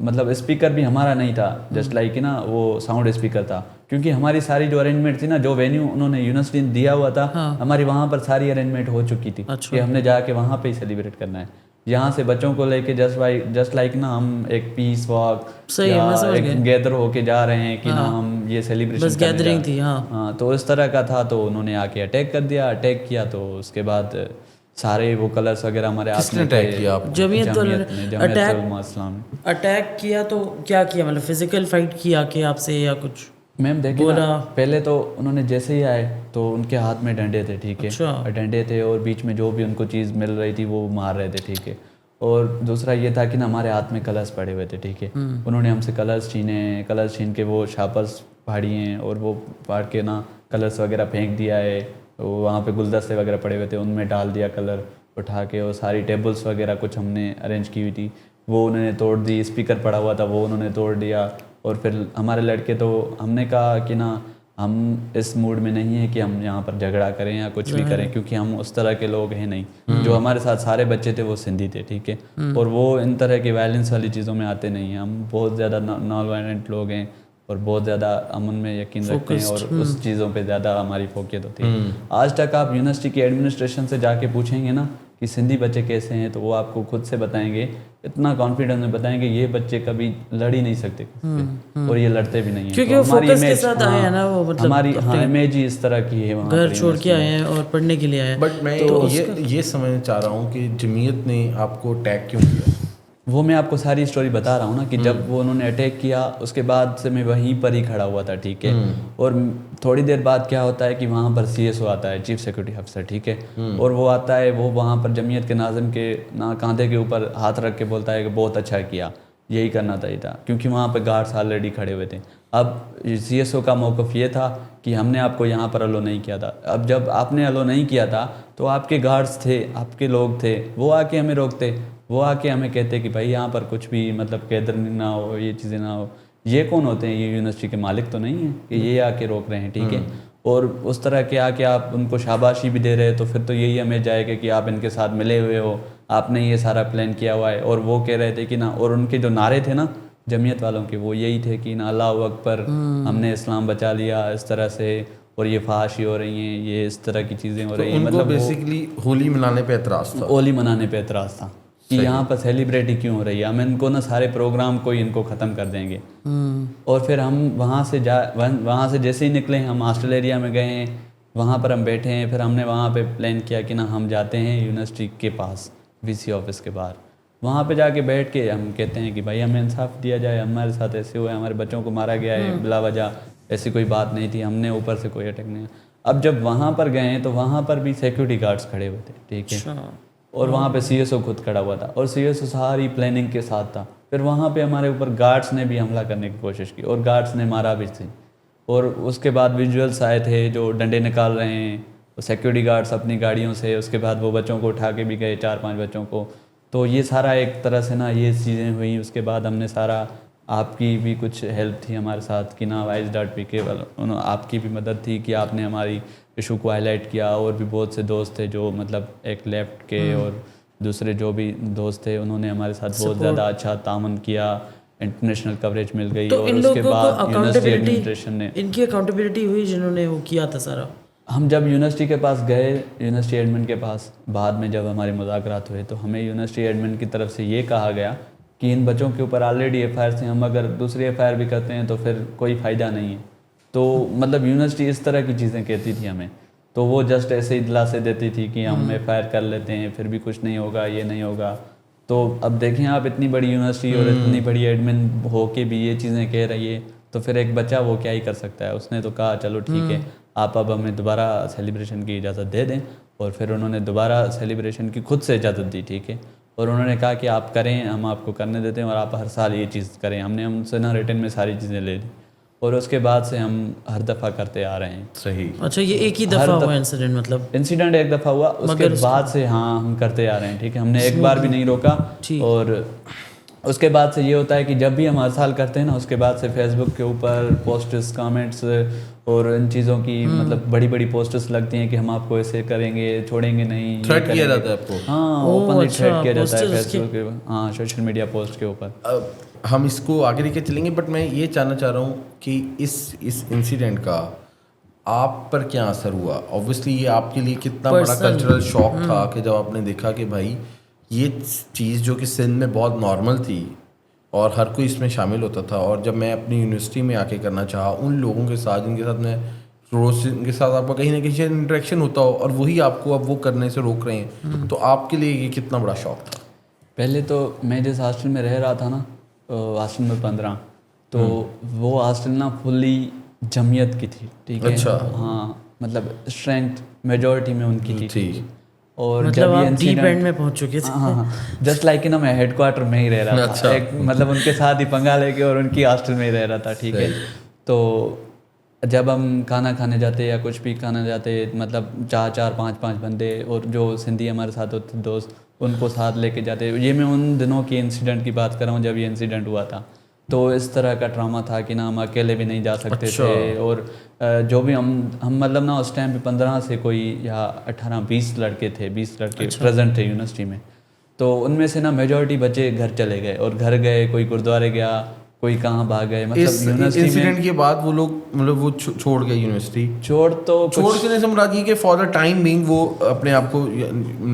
मतलब स्पीकर भी हमारा नहीं था, जस्ट लाइक कि ना वो साउंड स्पीकर था, क्योंकि हमारी सारी जो अरेंजमेंट थी ना, जो वेन्यू उन्होंने यूनिवर्सिटी ने दिया हुआ था, हमारी वहाँ पर सारी अरेंजमेंट हो चुकी थी कि हमने जाके वहाँ पे ही सेलिब्रेट करना है। यहाँ से बच्चों को लेके जस्ट लाइक ना हम एक पीस वॉक या एक गैदर होके जा रहे हैं कि ना हम ये सेलिब्रेशन बस गैदरिंग थी। हाँ, तो इस तरह का था। तो उन्होंने आके अटैक कर दिया, अटैक किया, तो उसके बाद सारे वो कलर्स वगैरह हमारे हाथ में अटैक किया, जमीयत अटैक किया। तो क्या किया, मतलब फिजिकल फाइट किया कि आपसे या कुछ? मैम देखिए ना, पहले तो उन्होंने जैसे ही आए तो उनके हाथ में डंडे थे, ठीक है, डंडे थे और बीच में जो भी उनको चीज़ मिल रही थी वो मार रहे थे, ठीक है। और दूसरा ये था कि ना हमारे हाथ में कलर्स पड़े हुए थे, ठीक है। उन्होंने हमसे कलर्स छीन के वो शापर्स फाड़ी हैं और वो फाड़ के ना कलर्स वगैरह फेंक दिया है। वहाँ पे गुलदस्ते वगैरह पड़े हुए थे, उनमें डाल दिया कलर उठा के, और सारी टेबल्स वगैरह कुछ हमने अरेंज की हुई थी वो उन्होंने तोड़ दी। स्पीकर पड़ा हुआ था वो उन्होंने तोड़ दिया। और फिर हमारे लड़के, तो हमने कहा कि ना हम इस मूड में नहीं है कि हम यहाँ पर झगड़ा करें या कुछ भी करें, क्योंकि हम उस तरह के लोग हैं नहीं। जो हमारे साथ सारे बच्चे थे वो सिंधी थे, ठीक है, और वो इन तरह की वायलेंस वाली चीज़ों में आते नहीं हैं। हम बहुत ज़्यादा नॉन वायलेंट लोग हैं और बहुत ज़्यादा अमन में यकीन रखते हैं और उस चीज़ों पे ज़्यादा हमारी फोकियत होती है। आज तक आप यूनिवर्सिटी की एडमिनिस्ट्रेशन से जाके पूछेंगे ना कि सिंधी बच्चे कैसे हैं, तो वो आपको खुद से बताएंगे, इतना कॉन्फिडेंस में बताएंगे ये बच्चे कभी लड़ ही नहीं सकते और ये लड़ते भी नहीं हैं, क्योंकि वो फोकस के साथ आए हैं ना, वो मतलब हमारी इमेज ही इस तरह की है, वहाँ घर छोड़ के आए हैं और पढ़ने के लिए आए हैं। बट मैं तो ये समझना चाह रहा हूँ कि जमीयत ने आपको अटैक क्यों किया? वो मैं आपको सारी स्टोरी बता रहा हूँ ना कि जब वो उन्होंने अटैक किया उसके बाद से मैं वहीं पर ही खड़ा हुआ था, ठीक है। और थोड़ी देर बाद क्या होता है कि वहाँ पर CSO आता है, चीफ सिक्योरिटी ऑफिसर, ठीक है, और वो आता है, वो वहाँ पर जमीयत के नाज़िम के कंधे के ऊपर हाथ रख के बोलता है कि बहुत अच्छा किया, यही करना चाहिए था, क्योंकि वहाँ पर गार्ड्स ऑलरेडी खड़े हुए थे। अब CSO का मौक़िफ़ ये था कि हमने आपको यहाँ पर अलो नहीं किया था। अब जब आपने अलो नहीं किया था तो आपके गार्ड्स थे, आपके लोग थे, वो आके हमें रोकते, वो आके हमें कहते कि भाई यहाँ पर कुछ भी मतलब गैदरिंग ना हो, ये चीज़ें ना हो। ये कौन होते हैं? ये यूनिवर्सिटी के मालिक तो नहीं है कि ये आके रोक रहे हैं, ठीक है। और उस तरह के आके आप उनको शाबाशी भी दे रहे हैं, तो फिर तो यही हमें जाएगा कि आप इनके साथ मिले हुए हो, आपने ये सारा प्लान किया हुआ है। और वो कह रहे थे कि ना, और उनके जो नारे थे ना जमीयत वालों के, वो यही थे कि ना अल्लाह अकबर, हमने इस्लाम बचा लिया, इस तरह से, और ये फहाशी हो रही हैं, ये इस तरह की चीज़ें हो रही हैं। मतलब बेसिकली होली मनाने पे एतराज़ था, होली मनाने पे एतराज़ था कि यहाँ पर सेलिब्रेट ही क्यों हो रही है, हम इनको ना सारे प्रोग्राम को इनको ख़त्म कर देंगे। और फिर हम वहाँ से जैसे ही निकले हम हॉस्टल एरिया में गए हैं, वहाँ पर हम बैठे हैं। फिर हमने वहाँ पे प्लान किया कि ना हम जाते हैं यूनिवर्सिटी के पास, VC ऑफिस के बाहर। वहाँ पे जाके बैठ के हम कहते हैं कि भाई हमें इंसाफ दिया जाए, हमारे साथ ऐसे हुआ है, हमारे बच्चों को मारा गया है बिला वजह, ऐसी कोई बात नहीं थी, हमने ऊपर से कोई अटैक नहीं। अब जब वहाँ पर गए हैं तो वहाँ पर भी सिक्योरिटी गार्ड्स खड़े हुए थे, ठीक है, और वहाँ पे CSO खुद खड़ा हुआ था और CSO सारी प्लानिंग के साथ था। फिर वहाँ पे हमारे ऊपर गार्ड्स ने भी हमला करने की कोशिश की और गार्ड्स ने मारा भी थी। और उसके बाद विजुअल्स आए थे जो डंडे निकाल रहे हैं, सिक्योरिटी गार्ड्स अपनी गाड़ियों से, उसके बाद वो बच्चों को उठा के भी गए, 4-5 बच्चों को। तो ये सारा एक तरह से ना ये चीज़ें हुई। उसके बाद हमने सारा, आपकी भी कुछ हेल्प थी हमारे साथ कि ना wise.pk वालों, आपकी भी मदद थी कि आपने हमारी इशू को हाईलाइट किया। और भी बहुत से दोस्त थे जो मतलब एक लेफ्ट के और दूसरे जो भी दोस्त थे, उन्होंने हमारे साथ बहुत ज़्यादा अच्छा तामन किया, इंटरनेशनल कवरेज मिल गई। तो और उसके बाद यूनिवर्सिटी एडमिनिस्ट्रेशन ने, इनकी अकाउंटेबिलिटी हुई जिन्होंने वो किया था सारा। हम जब यूनिवर्सिटी के पास गए, यूनिवर्सिटी एडमिन के पास, बाद में जब हमारे मुज़ाकरात हुए, तो हमें यूनिवर्सिटी एडमिन की तरफ से ये कहा गया कि इन बच्चों के ऊपर ऑलरेडी FIR हैं, हम अगर दूसरी FIR भी करते हैं तो फिर कोई फ़ायदा नहीं है। तो मतलब यूनिवर्सिटी इस तरह की चीज़ें कहती थी हमें, तो वो जस्ट ऐसे ही दिलासे देती थी कि हम FIR कर लेते हैं, फिर भी कुछ नहीं होगा, ये नहीं होगा। तो अब देखें आप, इतनी बड़ी यूनिवर्सिटी और इतनी बड़ी एडमिन हो के भी ये चीज़ें कह रही है, तो फिर एक बच्चा वो क्या ही कर सकता है। उसने तो कहा चलो ठीक है, आप अब हमें दोबारा सेलिब्रेशन की इजाज़त दे दें। और फिर उन्होंने दोबारा सेलिब्रेशन की खुद से इजाज़त दी, ठीक है, और उन्होंने कहा कि आप करें, हम आपको करने देते हैं और आप हर साल ये चीज़ करें। हमने उनसे ना रिटर्न में सारी चीज़ें ले ली और उसके बाद से हम हर दफ़ा करते आ रहे हैं। सही। अच्छा, ये एक ही दफ़ा हुआ इंसिडेंट? मतलब इंसिडेंट एक दफ़ा हुआ, उसके बाद से हाँ हम करते आ रहे हैं, ठीक है, हमने एक बार भी नहीं रोका। और उसके बाद से ये होता है कि जब भी हम हर साल करते हैं ना, उसके बाद से फेसबुक के ऊपर पोस्ट्स, कमेंट्स और इन चीज़ों की मतलब बड़ी बड़ी पोस्टर्स लगती हैं कि हम आपको ऐसे करेंगे, छोड़ेंगे नहीं, थ्रेट किया जाता है आपको। हाँ, ओपनली थ्रेट किया जाता है फेसबुक के, हाँ, सोशल मीडिया पोस्ट के ऊपर। हम इसको आगे लेके चलेंगे, बट मैं ये जानना चाह रहा हूँ कि इस इंसिडेंट का आप पर क्या असर हुआ? ऑब्वियसली ये आपके लिए कितना बड़ा कल्चरल शॉक था कि जब आपने देखा कि भाई ये चीज़ जो कि सिंध में बहुत नॉर्मल थी और हर कोई इसमें शामिल होता था, और जब मैं अपनी यूनिवर्सिटी में आके करना चाहा उन लोगों के साथ जिनके साथ मैं रोज़, इनके साथ आपका कहीं ना कहीं इंटरेक्शन होता हो, और वही आपको अब वो करने से रोक रहे हैं, तो आपके लिए ये कितना बड़ा शौक था? पहले तो मैं जिस हॉस्टल में रह रहा था ना, हॉस्टल में 15, तो वो हॉस्टल ना फुल्ली जमीयत की थी, ठीक है। अच्छा। हाँ, मतलब स्ट्रेंथ मेजॉरिटी में उनकी थी। और मतलब जब ये आप डीप एंड में पहुंच चुके थे। हाँ, जस्ट लाइक कि ना मैं हेडक्वार्टर में ही रह रहा था, एक मतलब उनके साथ ही पंगा लेके और उनकी हॉस्टल में ही रह रहा था, ठीक है। तो जब हम खाना खाने जाते या कुछ भी खाना जाते, मतलब 4-5 बंदे और जो सिंधी हमारे साथ होते दोस्त, उनको साथ लेके जाते। ये मैं उन दिनों के इंसिडेंट की बात कर रहा हूँ जब ये इंसिडेंट हुआ था। तो इस तरह का ट्रामा था कि ना हम अकेले भी नहीं जा सकते थे, और जो भी हम मतलब ना उस टाइम पे 15 से कोई या 18-20 लड़के थे, 20 लड़के प्रेजेंट थे यूनिवर्सिटी में। तो उनमें से ना मेजॉरिटी बच्चे घर चले गए, और घर गए, कोई गुरुद्वारे गया, कोई कहाँ भाग गए। मतलब यूनिवर्सिटी इंसिडेंट के बाद वो लोग मतलब वो छोड़ गए यूनिवर्सिटी। छोड़ के से मुराद ये कि फॉर द टाइम बीइंग वो अपने आप को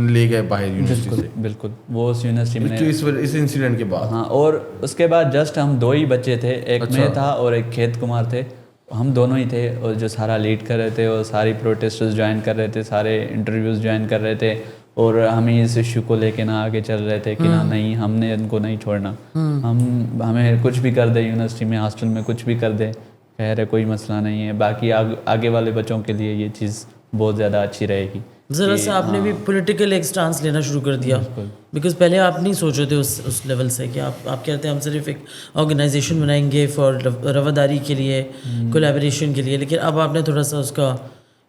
ले गए बाहर यूनिवर्सिटी से। बिल्कुल वो उस यूनिवर्सिटी में इस इंसिडेंट के बाद। हाँ, और उसके बाद जस्ट हम 2 ही बच्चे थे, एक मैं था और एक खेत कुमार थे। हम दोनों ही थे, और जो सारा लीड कर रहे थे, और सारी प्रोटेस्टर्स ज्वाइन कर रहे थे, सारे इंटरव्यूज़ ज्वाइन कर रहे थे, और हम इस इशू को लेके ना आगे चल रहे थे कि ना नहीं, हमने इनको नहीं छोड़ना। हमें कुछ भी कर दे यूनिवर्सिटी में, हॉस्टल में कुछ भी कर दे, कह रहे कोई मसला नहीं है। बाकी आगे वाले बच्चों के लिए ये चीज़ बहुत ज़्यादा अच्छी रहेगी। ज़रा सा आपने भी पॉलिटिकल एक स्टांस लेना शुरू कर दिया, बिकॉज पहले आप नहीं सोच रहे थे उस लेवल से कि आप कहते हैं हम सिर्फ एक ऑर्गेनाइजेशन बनाएंगे फॉर रवादारी के लिए, कोलैबोरेशन के लिए, लेकिन अब आपने थोड़ा सा उसका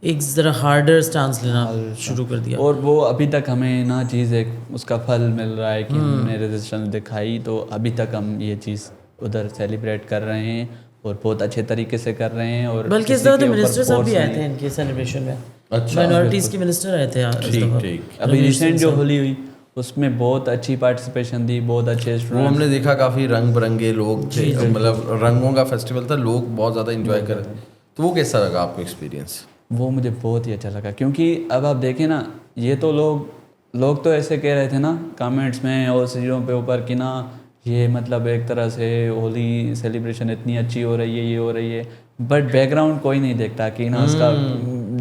एक ज़रा हार्डर स्टांस लेना शुरू कर दिया। और वो अभी तक हमें ना चीज़ एक उसका फल मिल रहा है कि हमने रेजिस्टेंस दिखाई, तो अभी तक हम ये चीज़ उधर सेलिब्रेट कर रहे हैं, और बहुत अच्छे तरीके से कर रहे हैं। और बल्कि इस दफ़ा तो मिनिस्टर साहब भी आए थे इनके सेलिब्रेशन में। अच्छा, माइनॉरिटीज़ के मिनिस्टर आए थे ठीक। अभी रिसेंट जो होली हुई उसमें बहुत अच्छी पार्टिसिपेशन थी, बहुत अच्छे वो हमने देखा, काफ़ी रंग बिरंगे लोग थे, मतलब रंगों का फेस्टिवल था, लोग बहुत ज़्यादा इंजॉय कर रहे थे। तो वो कैसा लगा आपको एक्सपीरियंस? वो मुझे बहुत ही अच्छा लगा, क्योंकि अब आप देखें ना, ये तो लोग तो ऐसे कह रहे थे ना कमेंट्स में और चीज़ों पे ऊपर कि ना ये मतलब एक तरह से होली सेलिब्रेशन इतनी अच्छी हो रही है, ये हो रही है, बट बैकग्राउंड कोई नहीं देखता कि ना उसका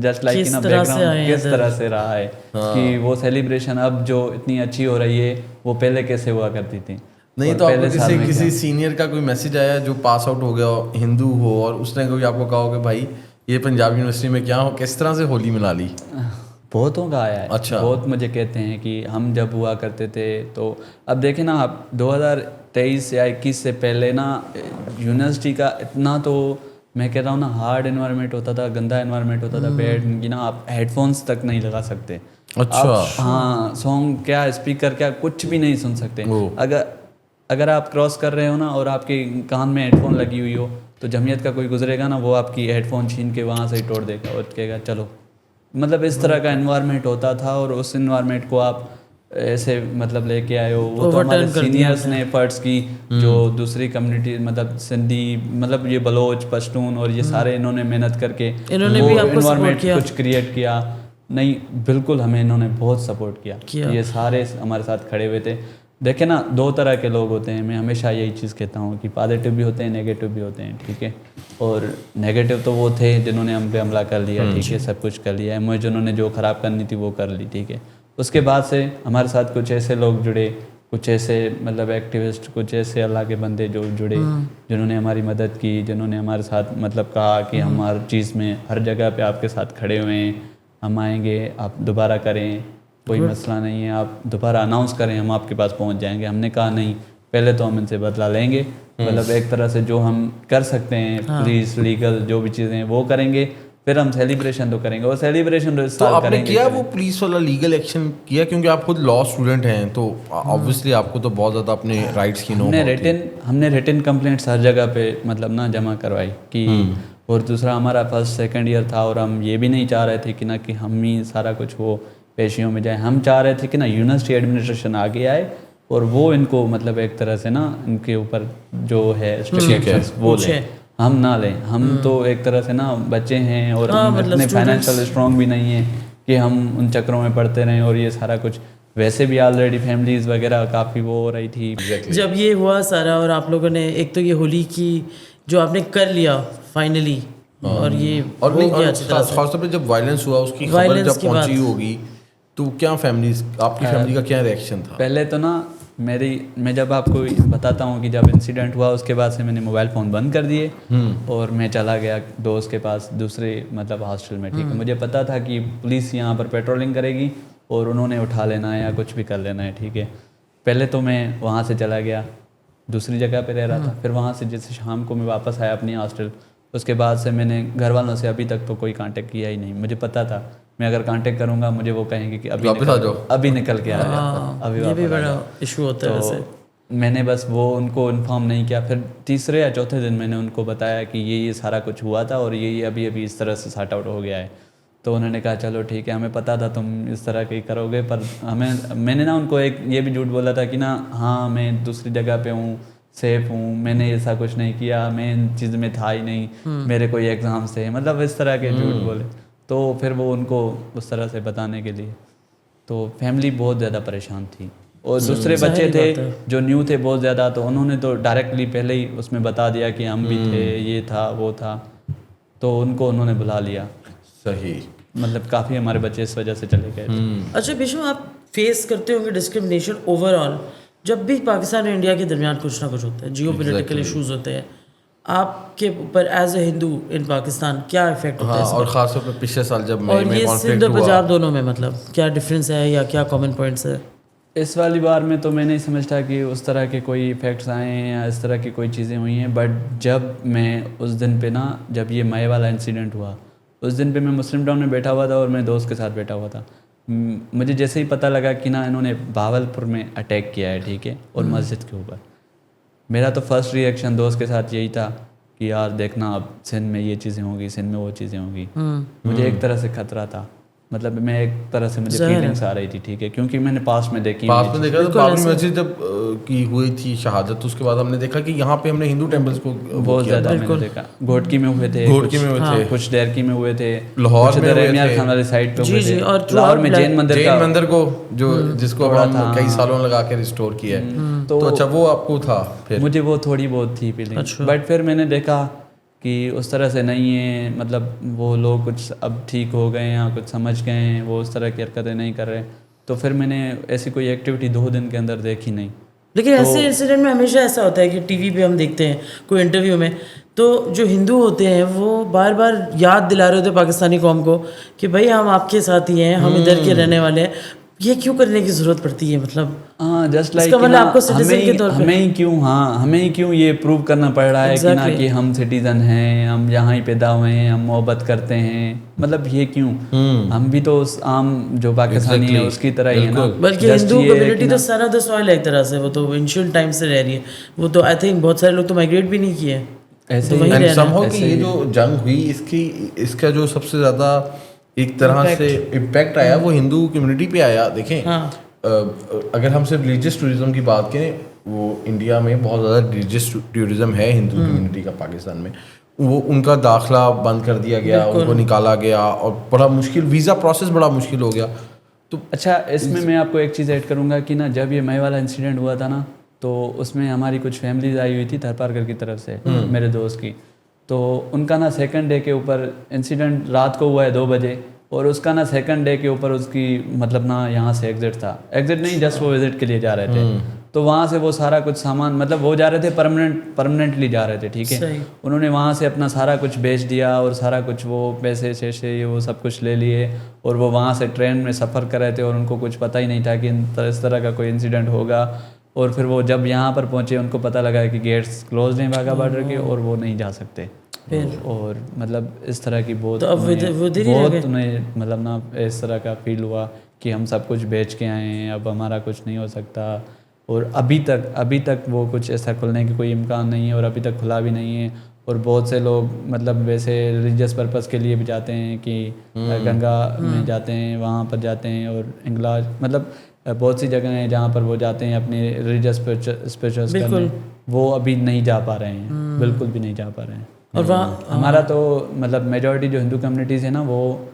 जस्ट लाइक कि ना बैकग्राउंड किस तरह से रहा है। कि वो सेलिब्रेशन अब जो इतनी अच्छी हो रही है वो पहले कैसे हुआ करती थी। नहीं तो आपको किसी सीनियर का कोई मैसेज आया जो पास आउट हो गया हो, हिंदू हो, और उसने कोई आपको कहा हो कि भाई ये पंजाब यूनिवर्सिटी में क्या हो, किस तरह से होली मना ली? बहुतों का आया है। अच्छा। बहुत मुझे कहते हैं कि हम जब हुआ करते थे, तो अब देखें ना आप 2023 या 21 से पहले ना यूनिवर्सिटी का इतना, तो मैं कह रहा हूँ ना, हार्ड एनवायरनमेंट होता था, गंदा एनवायरनमेंट होता था, बैड कि ना आप हेडफोन्स तक नहीं लगा सकते। अच्छा। हाँ, सॉन्ग क्या, स्पीकर क्या, कुछ भी नहीं सुन सकते। अगर आप क्रॉस कर रहे हो ना और आपके कान में हेडफोन लगी हुई हो, तो जमीयत का कोई गुजरेगा ना, वो आपकी हेडफोन छीन के वहाँ से ही तोड़ देगा और कहेगा चलो। मतलब इस तरह का एनवायरनमेंट होता था, और उस एनवायरनमेंट को आप ऐसे मतलब लेके आए हो। वो तो हमारे सीनियर्स ने एफर्ट्स की, जो दूसरी कम्युनिटी मतलब सिंधी, मतलब ये बलोच, पश्तून और ये सारे इन्होंने मेहनत करके इन्होंने भी आपको एनवायरनमेंट कुछ क्रिएट किया। नहीं, बिल्कुल हमें इन्होंने बहुत सपोर्ट किया। ये सारे हमारे साथ खड़े हुए थे। देखे ना, 2 तरह के लोग होते हैं, मैं हमेशा यही चीज़ कहता हूँ कि पॉजिटिव भी होते हैं, नेगेटिव भी होते हैं, ठीक है। और नेगेटिव तो वो थे जिन्होंने हम पे हमला कर लिया, ठीक है, सब कुछ कर लिया है, मुझे जिन्होंने जो ख़राब करनी थी वो कर ली, ठीक है। उसके बाद से हमारे साथ कुछ ऐसे लोग जुड़े, कुछ ऐसे मतलब एक्टिविस्ट, कुछ ऐसे अल्लाह के बंदे जो जुड़े, जिन्होंने हमारी मदद की, जिन्होंने हमारे साथ मतलब कहा कि हम हर चीज़ में, हर जगह पे आपके साथ खड़े हुए हैं, हम आएंगे, आप दोबारा करें, कोई मसला नहीं है, आप दोबारा अनाउंस करें, हम आपके पास पहुंच जाएंगे। हमने कहा नहीं, पहले तो हम इनसे बदला लेंगे, मतलब एक तरह से जो हम कर सकते हैं, पुलिस लीगल जो भी चीज़ें हैं वो करेंगे, फिर हम सेलिब्रेशन तो करेंगे। और सेलिब्रेशन तो आपने किया वो पुलिस वाला लीगल एक्शन किया? क्योंकि आप खुद लॉ स्टूडेंट हैं, तो ऑब्वियसली आपको तो बहुत ज़्यादा अपने राइट्स की हमने रिटन कंप्लेंट्स हर जगह पे मतलब ना जमा करवाई कि। और दूसरा, हमारा फर्स्ट सेकंड ईयर था, और हम ये भी नहीं चाह रहे थे कि ना कि हम ही सारा कुछ वो पेशियों में जाए। हम चाह रहे थे कि ना यूनिवर्सिटी एडमिनिस्ट्रेशन आगे आए और वो इनको मतलब एक तरह से ना इनके ऊपर जो है रिस्ट्रिक्शंस वो लें, हम ना लें। हम तो एक तरह से ना बच्चे हैं, और हम इतने फाइनेंशियल स्ट्रॉन्ग भी नहीं है कि हम उन चक्रों में पड़ते रहें। और ये सारा कुछ वैसे भी ऑलरेडी फैमिलीज वगैरह काफ़ी वो हो रही थी। जब ये हुआ सारा, और आप लोगों ने एक तो ये होली की जो आपने कर लिया फाइनली, और ये और खासतौर पे जब वायलेंस हुआ, उसकी खबर जब पहुंची होगी, तो क्या आपकी फैमिली का क्या रिएक्शन था? पहले तो ना मैं जब आपको बताता हूँ कि जब इंसिडेंट हुआ उसके बाद से मैंने मोबाइल फ़ोन बंद कर दिए, और मैं चला गया दोस्त के पास दूसरे मतलब हॉस्टल में, ठीक है। मुझे पता था कि पुलिस यहाँ पर पेट्रोलिंग करेगी और उन्होंने उठा लेना है या कुछ भी कर लेना है, ठीक है। पहले तो मैं वहाँ से चला गया, दूसरी जगह पे रह रहा था, फिर वहाँ से जैसे शाम को मैं वापस आया अपनी हॉस्टल, उसके बाद से मैंने घर वालों से अभी तक तो कोई कांटेक्ट किया ही नहीं। मुझे पता था मैं अगर कांटेक्ट करूँगा मुझे वो कहेंगे कि अभी निकल के आ जाओ, अभी ये भी बड़ा इशू होता है वैसे। मैंने बस वो उनको इन्फॉर्म नहीं किया। फिर तीसरे या चौथे दिन मैंने उनको बताया कि ये सारा कुछ हुआ था और ये अभी इस तरह से सॉर्ट आउट हो गया है। तो उन्होंने कहा चलो ठीक है, हमें पता था तुम इस तरह के करोगे, पर मैंने ना उनको एक ये भी झूठ बोला था कि ना हाँ मैं दूसरी जगह पे हूँ, सेफ हूँ, मैंने ऐसा कुछ नहीं किया, मैं इन चीज़ में था ही नहीं, मेरे कोई एग्ज़ाम्स थे, मतलब इस तरह के झूठ बोले। तो फिर वो उनको उस तरह से बताने के लिए, तो फैमिली बहुत ज़्यादा परेशान थी। और दूसरे बच्चे थे जो न्यू थे बहुत ज़्यादा, तो उन्होंने तो डायरेक्टली पहले ही उसमें बता दिया कि हम भी थे, ये था वो था, तो उनको उन्होंने बुला लिया। सही, मतलब काफ़ी हमारे बच्चे इस वजह से चले गए थे। अच्छा विष्णु, आप फेस करते होंगे डिस्क्रिमिनेशन ओवरऑल जब भी पाकिस्तान और इंडिया के दरमियान कुछ ना कुछ होता है, जियो पोलिटिकल इशूज़ होते हैं, आपके ऊपर एज ए हिंदू इन पाकिस्तान क्या इफेक्ट होता है? और ख़ासतौर पर पिछले साल जब और ये सिंध और पंजाब दोनों में मतलब क्या डिफरेंस है या क्या कॉमन पॉइंट्स है? इस वाली बार में तो मैं नहीं समझता कि उस तरह के कोई इफ़ेक्ट्स आए हैं या इस तरह की कोई चीज़ें हुई हैं। बट जब मैं उस दिन पे ना, जब ये मई वाला इंसिडेंट हुआ, उस दिन पे मैं मुस्लिम टाउन में बैठा हुआ था और मैं दोस्त के साथ बैठा हुआ था। मुझे जैसे ही पता लगा कि ना इन्होंने भावलपुर में अटैक किया है, ठीक है, और मस्जिद के ऊपर, मेरा तो फर्स्ट रिएक्शन दोस्त के साथ यही था कि यार देखना अब सिंध में ये चीज़ें होंगी, सिंध में वो चीज़ें होंगी। मुझे एक तरह से खतरा था, मतलब मैं एक तरह से मुझे फीलिंग्स आ रही थी, ठीक है, क्योंकि मैंने पास में देखा तो बाबरी मस्जिद जब की हुई थी शहादत, उसके बाद हमने देखा कि यहाँ पे हमने हिंदू टेम्पल्स को बहुत ज़्यादा मैंने देखा। घोटकी में हुए थे, कुछ डेरकी में हुए थे, लाहौर में रहमियार खान वाली साइड पे हुए थे, लाहौर में जैन मंदिर को जो जिसको हम कई सालों लगा के रिस्टोर किया है। तो अच्छा वो आपको था? फिर मुझे वो थोड़ी बहुत थी फीलिंग, बट फिर मैंने देखा कि उस तरह से नहीं है, मतलब वो लोग कुछ अब ठीक हो गए हैं या कुछ समझ गए हैं, वो उस तरह की हरकतें नहीं कर रहे। तो फिर मैंने ऐसी कोई एक्टिविटी 2 दिन के अंदर देखी नहीं। लेकिन ऐसे इंसिडेंट में हमेशा ऐसा होता है कि टीवी पे हम देखते हैं कोई इंटरव्यू में, तो जो हिंदू होते हैं वो बार बार याद दिला रहे होते हैं पाकिस्तानी कौम को कि भाई हम आपके साथ ही हैं, हम इधर के रहने वाले हैं। ये क्यों करने की ज़रूरत पड़ती है? मतलब हाँ, जस्ट लाइक हमें ही क्यों ये प्रूव करना पड़ रहा है कि ना कि हम सिटीजन हैं, हम यहाँ ही पैदा हुए हैं, हम मोहब्बत करते हैं, मतलब ये क्यों? हम भी तो उस आम जो पाकिस्तानी है उसकी तरह ही है ना। बल्कि हिंदू कम्युनिटी तो सारा द सॉइल है एक तरह से, वो तो एंशिएंट टाइम से रह रही है, वो तो आई थिंक बहुत सारे लोग तो माइग्रेट भी नहीं किए ऐसे तो ही। समहाउ कि ये जो जंग हुई इसका जो सबसे ज़्यादा एक तरह से इम्पैक्ट आया वो हिंदू कम्युनिटी पे आया। देखें अगर हम सिर्फ रिलीजियस टूरिज्म की बात करें, वो इंडिया में बहुत ज़्यादा रिलीजियस टूरिज्म है हिंदू कम्युनिटी का पाकिस्तान में। वो उनका दाखिला बंद कर दिया गया, उनको निकाला गया और बड़ा मुश्किल वीज़ा प्रोसेस बड़ा मुश्किल हो गया। तो अच्छा, इसमें मैं आपको एक चीज़ ऐड करूँगा कि ना जब ये मई वाला इंसिडेंट हुआ था ना, तो उसमें हमारी कुछ फैमिलीज आई हुई थी थरपारकर की तरफ से, मेरे दोस्त की। तो उनका ना सेकंड डे के ऊपर इंसिडेंट रात को हुआ है 2 बजे, और उसका ना सेकंड डे के ऊपर उसकी मतलब ना यहाँ से एग्जिट था, एग्जिट नहीं जस्ट वो विजिट के लिए जा रहे थे। तो वहाँ से वो सारा कुछ सामान, मतलब वो जा रहे थे परमानेंटली जा रहे थे, ठीक है। उन्होंने वहाँ से अपना सारा कुछ बेच दिया और सारा कुछ वो पैसे शैसे ये वो सब कुछ ले लिए, और वो वहाँ से ट्रेन में सफ़र कर रहे थे और उनको कुछ पता ही नहीं था कि इस तरह का कोई इंसिडेंट होगा। और फिर वो जब यहाँ पर पहुँचे उनको पता लगा कि गेट्स क्लोज हैं वाघा बॉर्डर के और वो नहीं जा सकते। और मतलब इस तरह की बहुत उन्हें मतलब ना इस तरह का फील हुआ कि हम सब कुछ बेच के आए हैं, अब हमारा कुछ नहीं हो सकता। और अभी तक वो कुछ ऐसा खुलने की कोई इम्कान नहीं है और अभी तक खुला भी नहीं है। और बहुत से लोग मतलब वैसे रिलीजियस पर्पस के लिए भी जाते हैं कि गंगा में जाते हैं, वहाँ पर जाते हैं, और इंगलाज मतलब बहुत सी जगह हैं जहाँ पर वो जाते हैं अपने रिलीजियस स्पिरिचुअल्स करने, वो अभी नहीं जा पा रहे हैं, बिल्कुल भी नहीं जा पा रहे हैं। और वहाँ हमारा तो मतलब मेजॉरिटी जो हिंदू कम्युनिटीज़ है ना, वो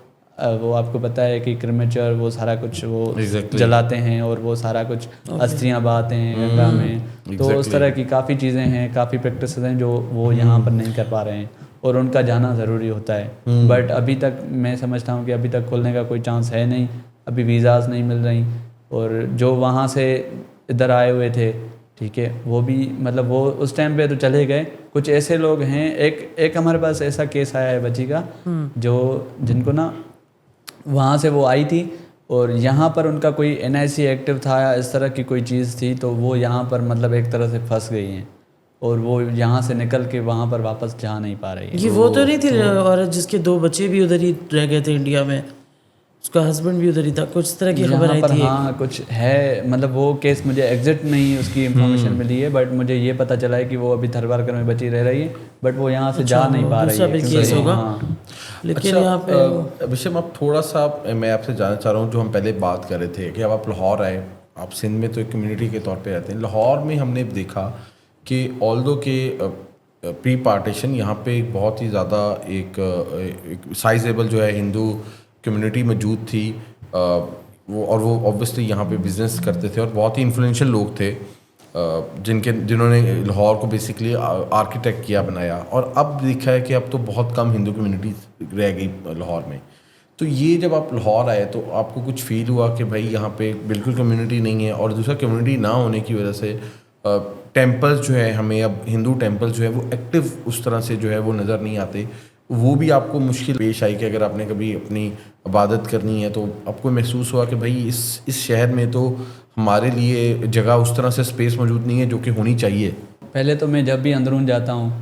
आपको पता है कि क्रिमेचर वो सारा कुछ वो जलाते हैं और वो सारा कुछ अस्थियाँ बहाते हैं गंगा में। तो उस तरह की काफ़ी चीज़ें हैं, काफ़ी प्रैक्टिसेस हैं जो वो यहाँ पर नहीं कर पा रहे हैं और उनका जाना ज़रूरी होता है। बट अभी तक मैं समझता हूँ कि अभी तक खुलने का कोई चांस है नहीं, अभी वीज़ाज़ नहीं मिल रही। और जो वहाँ से इधर आए हुए थे, ठीक है, वो भी मतलब वो उस टाइम पे तो चले गए। कुछ ऐसे लोग हैं, एक हमारे पास ऐसा केस आया है बच्ची का, जो जिनको ना वहाँ से वो आई थी, और यहाँ पर उनका कोई NIC एक्टिव था या इस तरह की कोई चीज़ थी, तो वो यहाँ पर मतलब एक तरह से फंस गई हैं और वो यहाँ से निकल के वहाँ पर वापस जा नहीं पा रही है। ये वो तो नहीं थी औरत जिसके 2 बच्चे भी उधर ही रह गए थे इंडिया में, उसका हस्बैंड भी उधर ही था, कुछ तरह की खबर आई थी? हाँ कुछ है, मतलब वो केस मुझे एग्जैक्ट नहीं उसकी इंफॉर्मेशन मिली है, बट मुझे ये पता चला है कि वो अभी थरवारकर में बची रह रही है, बट वो यहाँ से जा नहीं पा रही है। केस होगा। लेकिन यहाँ पे विषय आप थोड़ा सा मैं आपसे जानना चाह रहा हूँ, जो हम पहले बात कर रहे थे कि अब आप लाहौर आए, आप सिंध में तो एक कम्युनिटी के तौर पे रहते हैं, लाहौर में हमने देखा कि ऑल्दो के प्री पार्टीशन यहाँ पे एक बहुत ही ज़्यादा एक साइजेबल जो है हिंदू कम्युनिटी मौजूद थी, वो ऑब्वियसली यहाँ पे बिज़नेस करते थे और बहुत ही इन्फ्लुएंशियल लोग थे जिन्होंने लाहौर को बेसिकली आर्किटेक्ट किया, बनाया। और अब देखा है कि अब तो बहुत कम हिंदू कम्युनिटी रह गई लाहौर में। तो ये जब आप लाहौर आए तो आपको कुछ फील हुआ कि भाई यहाँ पे बिल्कुल कम्युनिटी नहीं है, और दूसरा कम्युनिटी ना होने की वजह से टेम्पल्स जो है हमें अब हिंदू टेम्पल्स जो है वो एक्टिव उस तरह से जो है वो नज़र नहीं आते, वो भी आपको मुश्किल पेश आई कि अगर आपने कभी अपनी इबादत करनी है तो आपको महसूस हुआ कि भाई इस शहर में तो हमारे लिए जगह उस तरह से स्पेस मौजूद नहीं है जो कि होनी चाहिए। पहले तो मैं जब भी अंदरून जाता हूँ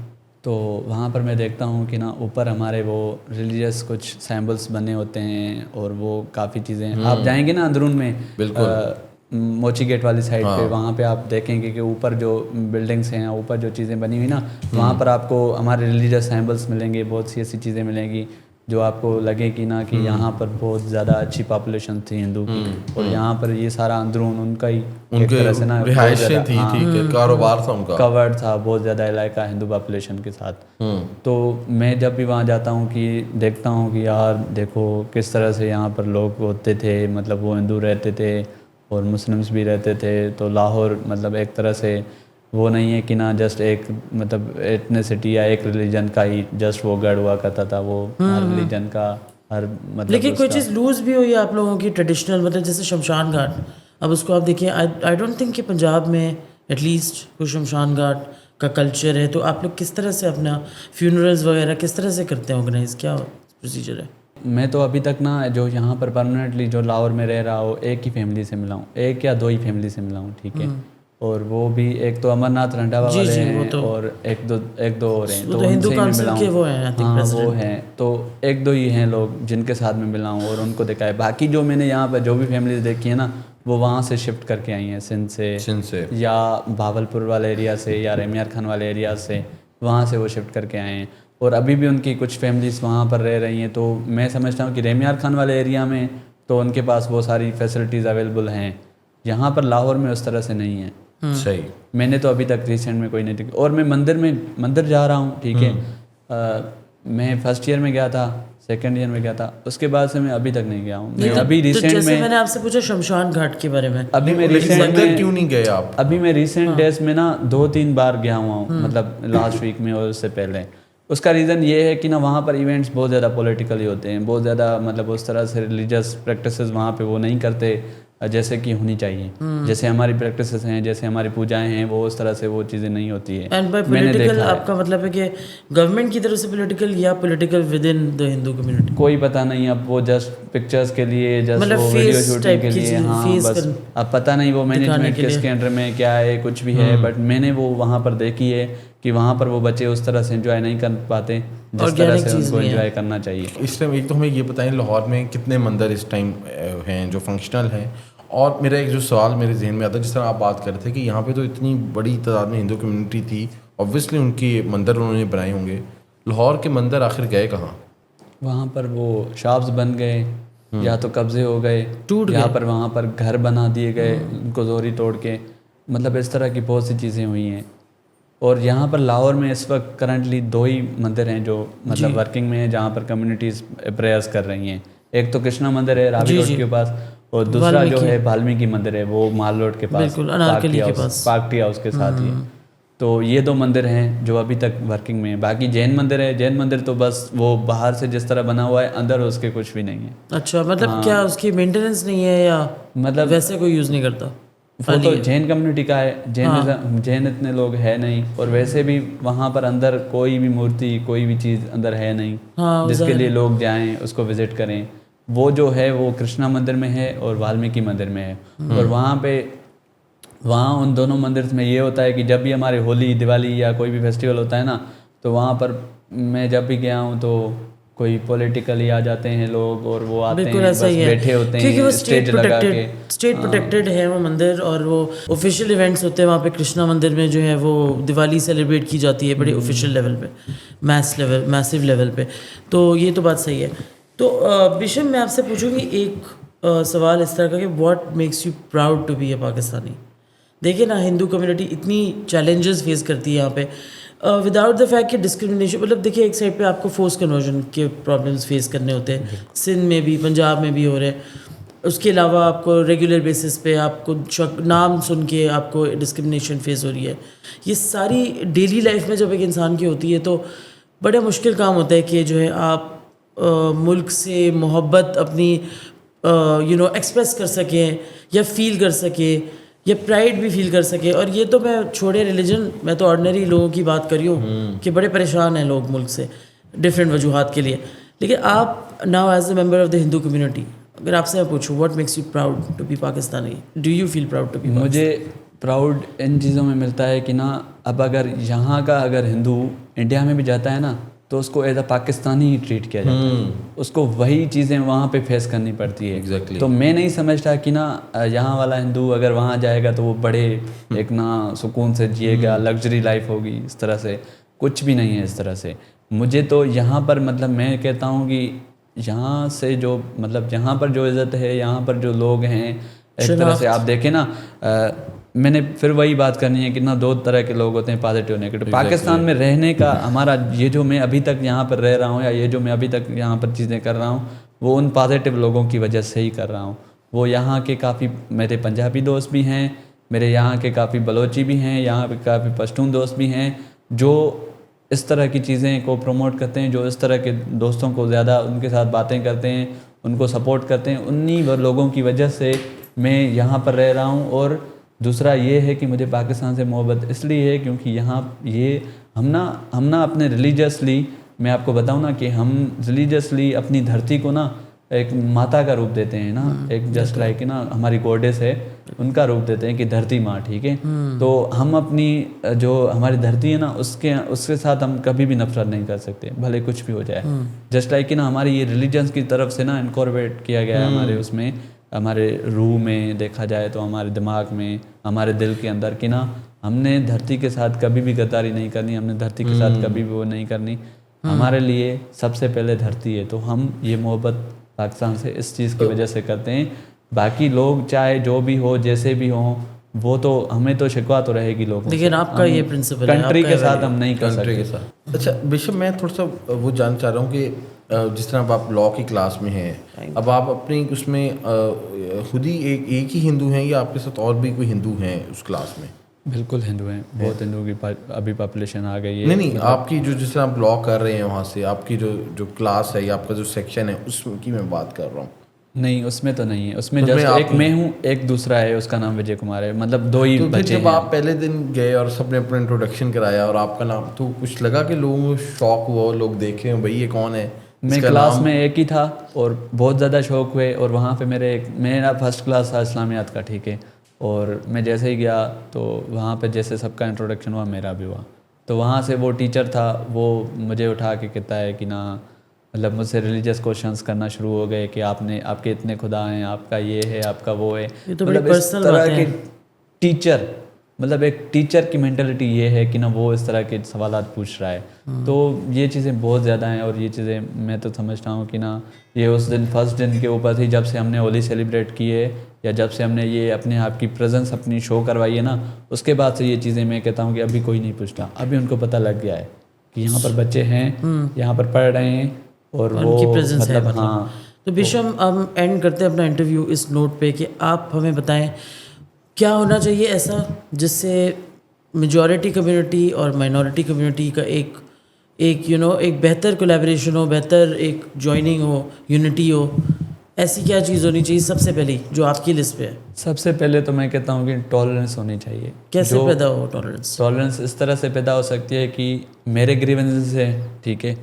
तो वहाँ पर मैं देखता हूँ कि ना ऊपर हमारे वो रिलीजियस कुछ सैम्बल्स बने होते हैं और वो काफ़ी चीज़ें, आप जाएंगे ना अंदरून में बिल्कुल मोची गेट वाली साइड पे, वहाँ पे आप देखेंगे कि ऊपर जो बिल्डिंग्स हैं, ऊपर जो चीज़ें बनी हुई ना, वहाँ पर आपको हमारे रिलीजियस सैम्बल्स मिलेंगे, बहुत सी ऐसी चीज़ें मिलेंगी जो आपको लगे कि ना कि यहाँ पर बहुत ज़्यादा अच्छी पॉपुलेशन थी हिंदू की, और यहाँ पर ये सारा अंदरून उनका ही एक तरह से ना रिहाइशें थी, ठीक है, कारोबार था उनका, कवर्ड था बहुत ज़्यादा इलाका हिंदू पॉपुलेशन के साथ। तो मैं जब भी वहाँ जाता हूँ कि देखता हूँ कि यार देखो किस तरह से यहाँ पर लोग होते थे, मतलब वो हिंदू रहते थे और मुस्लिम्स भी रहते थे। तो लाहौर मतलब एक तरह से वो नहीं है कि ना जस्ट एक मतलब एथनिसिटी या एक रिलीजन का ही जस्ट वो गढ़ हुआ करता था, वो हर रिलीजन का हर मतलब। लेकिन कोई चीज़ लूज़ भी हुई है आप लोगों की ट्रेडिशनल, मतलब जैसे शमशान घाट, अब उसको आप देखिए, आई डोंट थिंक कि पंजाब में एटलीस्ट कोई शमशान घाट का कल्चर है। तो आप लोग किस तरह से अपना फ्यूनरल्स वगैरह किस तरह से करते हैं ऑर्गेनाइज, क्या प्रोसीजर है? मैं तो अभी तक ना जो यहाँ पर परमानेंटली जो लाहौर में रह रहा हो, एक ही फैमिली से मिला हूँ, एक या दो ही फैमिली से मिला हूँ, ठीक है। और वो भी एक तो अमरनाथ रंधावा वाले हैं तो, और एक दो और हैं, तो हिंदू काउंसिल के वो हैं, हाँ वो हैं, तो एक दो ही हैं लोग जिनके साथ में मिला हूँ और उनको देखा है। बाकी जो मैंने यहाँ पर जो भी फैमिलीज देखी है ना, वो वहाँ से शिफ्ट करके आई हैं, सिंध से या भावलपुर वाले एरिया से या रेमियार खान वाले एरिया से, वहाँ से वो शिफ्ट करके आए हैं। और अभी भी उनकी कुछ फैमिलीज वहाँ पर रह रही हैं। तो मैं समझता हूँ कि रेमियार खान वाले एरिया में तो उनके पास वो सारी फैसिलिटीज़ अवेलेबल हैं, यहाँ पर लाहौर में उस तरह से नहीं है। सही, मैंने तो अभी तक रिसेंट में कोई नहीं देखी। और मैं मंदिर जा रहा हूँ, ठीक है, मैं फर्स्ट ईयर में गया था, सेकंड ईयर में गया था, उसके बाद से मैं अभी तक नहीं गया हूँ। मैं अभी रिसेंट में, मैंने आपसे पूछा शमशान घाट के बारे में, अभी मैं रिसेंट में क्यों नहीं गए आप? अभी मैं रिसेंट डेज में ना 2-3 बार गया हुआ हूँ, मतलब लास्ट वीक में और उससे पहले। उसका रीज़न ये है कि ना वहाँ पर इवेंट्स बहुत ज़्यादा पॉलिटिकली होते हैं, बहुत ज़्यादा मतलब उस तरह से रिलीजियस प्रैक्टिसेस वहाँ पे वो नहीं करते जैसे कि होनी चाहिए। जैसे हमारी प्रैक्टिसेस हैं, जैसे हमारी पूजाएं हैं, वो उस तरह से वो चीज़ें नहीं होती है। एंड बाय पॉलिटिकल आपका मतलब है कि गवर्नमेंट की तरफ से पॉलिटिकल या political with in the Hindu community? कोई पता नहीं, अब वो जस्ट पिक्चर्स के लिए, जस्ट मतलब वो वीडियो शूटिंग के लिए, हाँ बस अब पता नहीं वो मैनेजमेंट किसके अंडर में क्या है, कुछ भी है। बट मैंने वो वहाँ पर देखी है कि वहाँ पर वो बच्चे उस तरह से एंजॉय नहीं कर पाते जिस तरह से उनको एंजॉय करना चाहिए। इस टाइम एक तो हमें ये बताएं लाहौर में कितने मंदिर इस टाइम हैं जो फंक्शनल हैं? और मेरा एक जो सवाल मेरे जहन में आता है, जिस तरह आप बात कर रहे थे कि यहाँ पे तो इतनी बड़ी तादाद में हिंदू कम्युनिटी थी, ऑब्वियसली उनकी मंदिर उन्होंने बनाए होंगे, लाहौर के मंदिर आखिर गए कहाँ? वहाँ पर वो शॉप्स बन गए या तो कब्जे हो गए, टूट यहाँ पर वहाँ पर घर बना दिए गए उनको जोरी तोड़ के, मतलब इस तरह की बहुत सी चीज़ें हुई हैं। और यहाँ पर लाहौर में इस वक्त करंटली 2 ही मंदिर हैं जो मतलब वर्किंग में है, जहाँ पर कम्युनिटीज़ प्रेयर्स कर रही हैं। एक तो कृष्णा मंदिर है रावी रोड के पास, और दूसरा जो है वाल्मीकि मंदिर है वो माल रोड के पास, पार्टी हाउस के साथ ही। तो ये 2 मंदिर हैं जो अभी तक वर्किंग में है। बाकी जैन मंदिर है, जैन मंदिर तो बस वो बाहर से जिस तरह बना हुआ है, अंदर उसके कुछ भी नहीं है। अच्छा, मतलब क्या उसकी मेंटेनेंस नहीं है या मतलब वैसे कोई यूज़ नहीं करता? वो तो जैन कम्युनिटी का है, जैन इतने लोग है नहीं, और वैसे भी वहाँ पर अंदर कोई भी मूर्ति कोई भी चीज़ अंदर है नहीं जिसके लिए लोग जाएं उसको विजिट करें। वो जो है वो कृष्णा मंदिर में है और वाल्मीकि मंदिर में है। और वहाँ उन दोनों मंदिर में ये होता है कि जब भी हमारे होली, दिवाली या कोई भी फेस्टिवल होता है ना, तो वहाँ पर मैं जब भी गया हूँ तो कोई पॉलिटिकली आ जाते हैं लोग और वो आते हैं, बस बैठे होते हैं, वो स्टेज लगा के। स्टेट प्रोटेक्टेड है वो मंदिर, और वो ऑफिशियल इवेंट्स होते हैं वहाँ पे। कृष्णा मंदिर में जो है वो दिवाली सेलिब्रेट की जाती है बड़े ऑफिशियल लेवल पे, मैसिव लेवल पे। तो ये तो बात सही है। तो बिशम, मैं आपसे पूछूंगी एक सवाल इस तरह का कि what makes you proud to be a Pakistani. देखिए ना, हिंदू कम्युनिटी इतनी चैलेंजेस फेस करती है यहाँ पे, विदाउट द फैक्ट कि डिस्क्रिमिनेशन, मतलब देखिए एक साइड पे आपको फोर्स कन्वर्जन के प्रॉब्लम्स फेस करने होते हैं, सिंध में भी, पंजाब में भी हो रहे हैं। उसके अलावा आपको रेगुलर बेसिस पे आपको नाम सुन के आपको डिस्क्रिमिनेशन फेस हो रही है। ये सारी डेली लाइफ में जब एक इंसान की होती है तो बड़ा मुश्किल काम होता है कि जो है आप मुल्क से मोहब्बत अपनी एक्सप्रेस कर सकें या फील कर सकें या प्राइड भी फील कर सके। और ये तो मैं छोड़े रिलीजन, मैं तो ऑर्डिनरी लोगों की बात कर रही हूँ कि बड़े परेशान हैं लोग मुल्क से डिफरेंट वजूहात के लिए। लेकिन आप now as a member of the Hindu community, अगर आपसे मैं पूछूँ what makes you proud to be Pakistani, do you feel proud to be? मुझे प्राउड इन चीज़ों में मिलता है कि ना, अब अगर यहाँ का अगर हिंदू इंडिया में भी जाता है ना, तो उसको एज अ पाकिस्तानी ही ट्रीट किया जाता है, उसको वही चीज़ें वहाँ पे फेस करनी पड़ती है। Exactly. तो मैं नहीं समझता कि ना यहाँ वाला हिंदू अगर वहाँ जाएगा तो वो बड़े एक ना सुकून से जिएगा, लग्जरी लाइफ होगी, इस तरह से कुछ भी नहीं है इस तरह से। मुझे तो यहाँ पर मतलब मैं कहता हूँ कि यहाँ से जो मतलब यहाँ पर जो इज़्ज़त है, यहाँ पर जो लोग हैं, एक तरह से आप देखें ना, मैंने फिर वही बात करनी है कि ना दो तरह के लोग होते हैं, पॉजिटिव नेगेटिव। पाकिस्तान में रहने का हमारा ये जो मैं अभी तक यहाँ पर रह रहा हूँ या ये जो मैं अभी तक यहाँ पर चीज़ें कर रहा हूँ, वो उन पॉजिटिव लोगों की वजह से ही कर रहा हूँ। वो यहाँ के काफ़ी मेरे पंजाबी दोस्त भी हैं, मेरे यहाँ के काफ़ी बलोची भी हैं, यहाँ पे काफ़ी पश्तून दोस्त भी हैं जो इस तरह की चीज़ें को प्रमोट करते हैं, जो इस तरह के दोस्तों को ज़्यादा उनके साथ बातें करते हैं, उनको सपोर्ट करते हैं। उन्हीं लोगों की वजह से मैं यहाँ पर रह रहा हूँ। और दूसरा ये है कि मुझे पाकिस्तान से मोहब्बत इसलिए है क्योंकि यहाँ ये हम ना अपने रिलीजियसली, मैं आपको बताऊँ ना कि हम रिलीजियसली अपनी धरती को ना एक माता का रूप देते हैं ना, एक जस्ट लाइक ना हमारी गॉडेस है, उनका रूप देते हैं कि धरती माँ, ठीक है। तो हम अपनी जो हमारी धरती है ना, उसके साथ हम कभी भी नफरत नहीं कर सकते, भले कुछ भी हो जाए। जस्ट लाइक ना हमारी ये रिलीजन्स की तरफ से ना इनकॉर्पोरेट किया गया है हमारे उसमें, हमारे रूह में देखा जाए तो, हमारे दिमाग में, हमारे दिल के अंदर कि ना हमने धरती के साथ कभी भी गद्दारी नहीं करनी, हमने धरती के साथ कभी भी वो नहीं करनी। हमारे लिए सबसे पहले धरती है, तो हम ये मोहब्बत पाकिस्तान से इस चीज़ की वजह से करते हैं। बाकी लोग चाहे जो भी हो, जैसे भी हो, वो तो हमें तो शिकवा तो रहेगी लोगों, लेकिन आपका ये प्रिंसिपल है, कंट्री के साथ हम नहीं कर सकते। अच्छा बिशप, मैं थोड़ा सा वो जानना चाह रहा हूँ कि जिस तरह आप लॉ की क्लास में हैं, अब आप अपनी उसमें खुद ही एक ही हिंदू हैं या आपके साथ और भी कोई हिंदू हैं उस क्लास में? बिल्कुल हिंदू हैं, बहुत हिंदू की अभी पॉपुलेशन आ गई है। नहीं, आपकी जो जिस तरह आप लॉ कर रहे हैं वहाँ से, आपकी जो क्लास है या आपका जो सेक्शन है उसकी मैं बात कर रहा हूँ। नहीं, उसमें तो नहीं है, उसमें जस्ट एक मैं हूँ, एक दूसरा है, उसका नाम विजय कुमार है, मतलब दो ही बच्चे हैं। जब आप पहले दिन गए और सबने अपना इंट्रोडक्शन कराया और आपका नाम, तो कुछ लगा कि लोगों को शौक हुआ, लोग देखे भाई ये कौन है? मैं क्लास में एक ही था और बहुत ज़्यादा शौक हुए। और वहाँ पे मेरा फर्स्ट क्लास था इस्लामियात का, ठीक है। और मैं जैसे ही गया तो वहाँ पे जैसे सबका इंट्रोडक्शन हुआ, मेरा भी हुआ। तो वहाँ से वो टीचर था, वो मुझे उठा के कहता है कि ना, मतलब मुझसे रिलीजियस क्वेश्चंस करना शुरू हो गए कि आपके इतने खुदा हैं, आपका ये है, आपका वो है। ये तो बड़ी पर्सनल बात है। टीचर, मतलब एक टीचर की मेंटालिटी ये है कि ना वो इस तरह के सवालात पूछ रहा है। तो ये चीज़ें बहुत ज़्यादा हैं। और ये चीज़ें मैं तो समझता हूँ कि ना ये उस दिन फर्स्ट दिन के ऊपर थी, जब से हमने होली सेलिब्रेट की है या जब से हमने ये अपने आप की प्रेजेंस अपनी शो करवाई है ना, उसके बाद से ये चीज़ें मैं कहता हूँ कि अभी कोई नहीं पूछता। अभी उनको पता लग गया है कि यहाँ पर बच्चे हैं, यहाँ पर पढ़ रहे हैं और वो उनकी प्रेजेंस है। हाँ। तो बिशम, हम एंड करते हैं अपना इंटरव्यू इस नोट पे कि आप हमें बताएं क्या होना चाहिए ऐसा जिससे मेजॉरिटी कम्युनिटी और माइनॉरिटी कम्युनिटी का एक एक बेहतर कोलैबोरेशन हो, बेहतर एक जॉइनिंग हो, यूनिटी हो। ऐसी क्या चीज़ होनी चाहिए सबसे पहले जो आपकी लिस्ट पे है? सबसे पहले तो मैं कहता हूँ कि टॉलरेंस होनी चाहिए। कैसे पैदा हो टॉलरेंस? टॉलरेंस इस तरह से पैदा हो सकती है कि मेरे ग्रीवेंसेस हैं, ठीक है,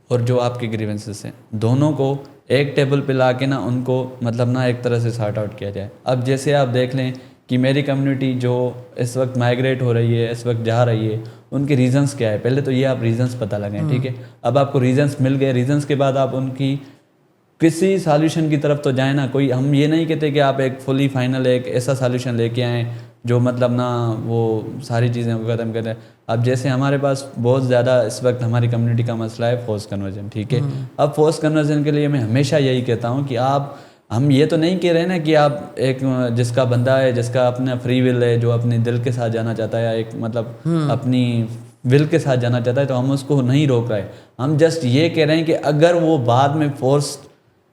और जो आपके ग्रीवेंसेस हैं, दोनों को एक टेबल पे ला के ना उनको मतलब ना एक तरह से सॉर्ट आउट किया जाए। अब जैसे आप देख लें कि मेरी कम्युनिटी जो इस वक्त माइग्रेट हो रही है, इस वक्त जा रही है, उनके रीजंस क्या है, पहले तो ये आप रीजंस पता लगाएं, ठीक है। अब आपको रीजंस मिल गए, रीजंस के बाद आप उनकी किसी सॉल्यूशन की तरफ तो जाए ना। कोई हम ये नहीं कहते कि आप एक फुली फाइनल एक ऐसा सॉल्यूशन लेके आएँ जो मतलब ना वो सारी चीज़ें को ख़त्म कर दें। अब जैसे हमारे पास बहुत ज़्यादा इस वक्त हमारी कम्युनिटी का मसला है फोर्स कन्वर्जन, ठीक है। अब फोर्स कन्वर्जन के लिए मैं हमेशा यही कहता हूँ कि हम ये तो नहीं कह रहे ना कि आप एक जिसका बंदा है, जिसका अपना फ्री विल है, जो अपने दिल के साथ जाना चाहता है या एक मतलब अपनी विल के साथ जाना चाहता है, तो हम उसको नहीं रोक रहे हैं। हम जस्ट ये कह रहे हैं कि अगर वो बाद में फोर्स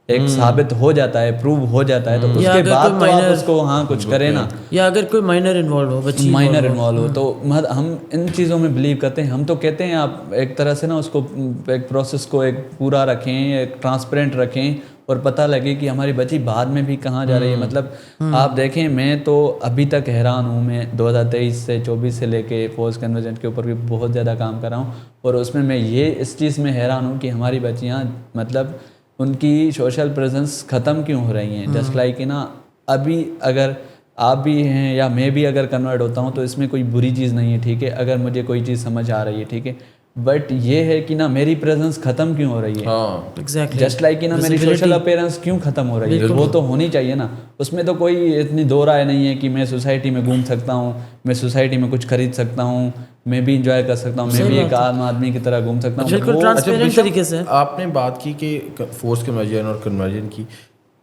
एक साबित हो जाता है, प्रूव हो जाता है, तो उसके बाद तो आप उसको हाँ कुछ करें ना। या अगर कोई माइनर इन्वॉल्व हो, बच्ची माइनर इन्वॉल्व हो, तो हम इन चीज़ों में बिलीव करते हैं। हम तो कहते हैं आप एक तरह से ना उसको एक प्रोसेस को एक पूरा रखें, एक ट्रांसपेरेंट रखें और पता लगे कि हमारी बच्ची बाद में भी कहाँ जा रही है। मतलब आप देखें, मैं तो अभी तक हैरान हूँ। मैं 2023 से 24 से लेके फोर्स कन्वर्जन के ऊपर भी बहुत ज़्यादा काम कर रहा हूँ और उसमें मैं ये इस चीज़ में हैरान हूँ कि हमारी बच्चियाँ मतलब उनकी सोशल प्रेजेंस ख़त्म क्यों हो रही हैं। जस्ट लाइक ना अभी अगर आप भी हैं या मैं भी अगर कन्वर्ट होता हूँ तो इसमें कोई बुरी चीज़ नहीं है, ठीक है। अगर मुझे कोई चीज़ समझ आ रही है, ठीक है, बट ये है कि ना मेरी प्रेजेंस खत्म क्यों हो रही है। एग्जैक्टली जस्ट लाइक कि ना मेरी सोशल अपीयरेंस क्यों खत्म हो रही है, वो तो होनी चाहिए ना। उसमें तो कोई इतनी दो राय नहीं है कि मैं सोसाइटी में घूम सकता हूँ, मैं सोसाइटी में कुछ खरीद सकता हूँ, मैं भी इंजॉय कर सकता हूँ, मैं भी एक आम आदमी की तरह घूम सकता हूँ। बिल्कुल ट्रांसपेरेंट तरीके से। आपने बात की कि फोर्स कन्वर्जन और कन्वर्जन की,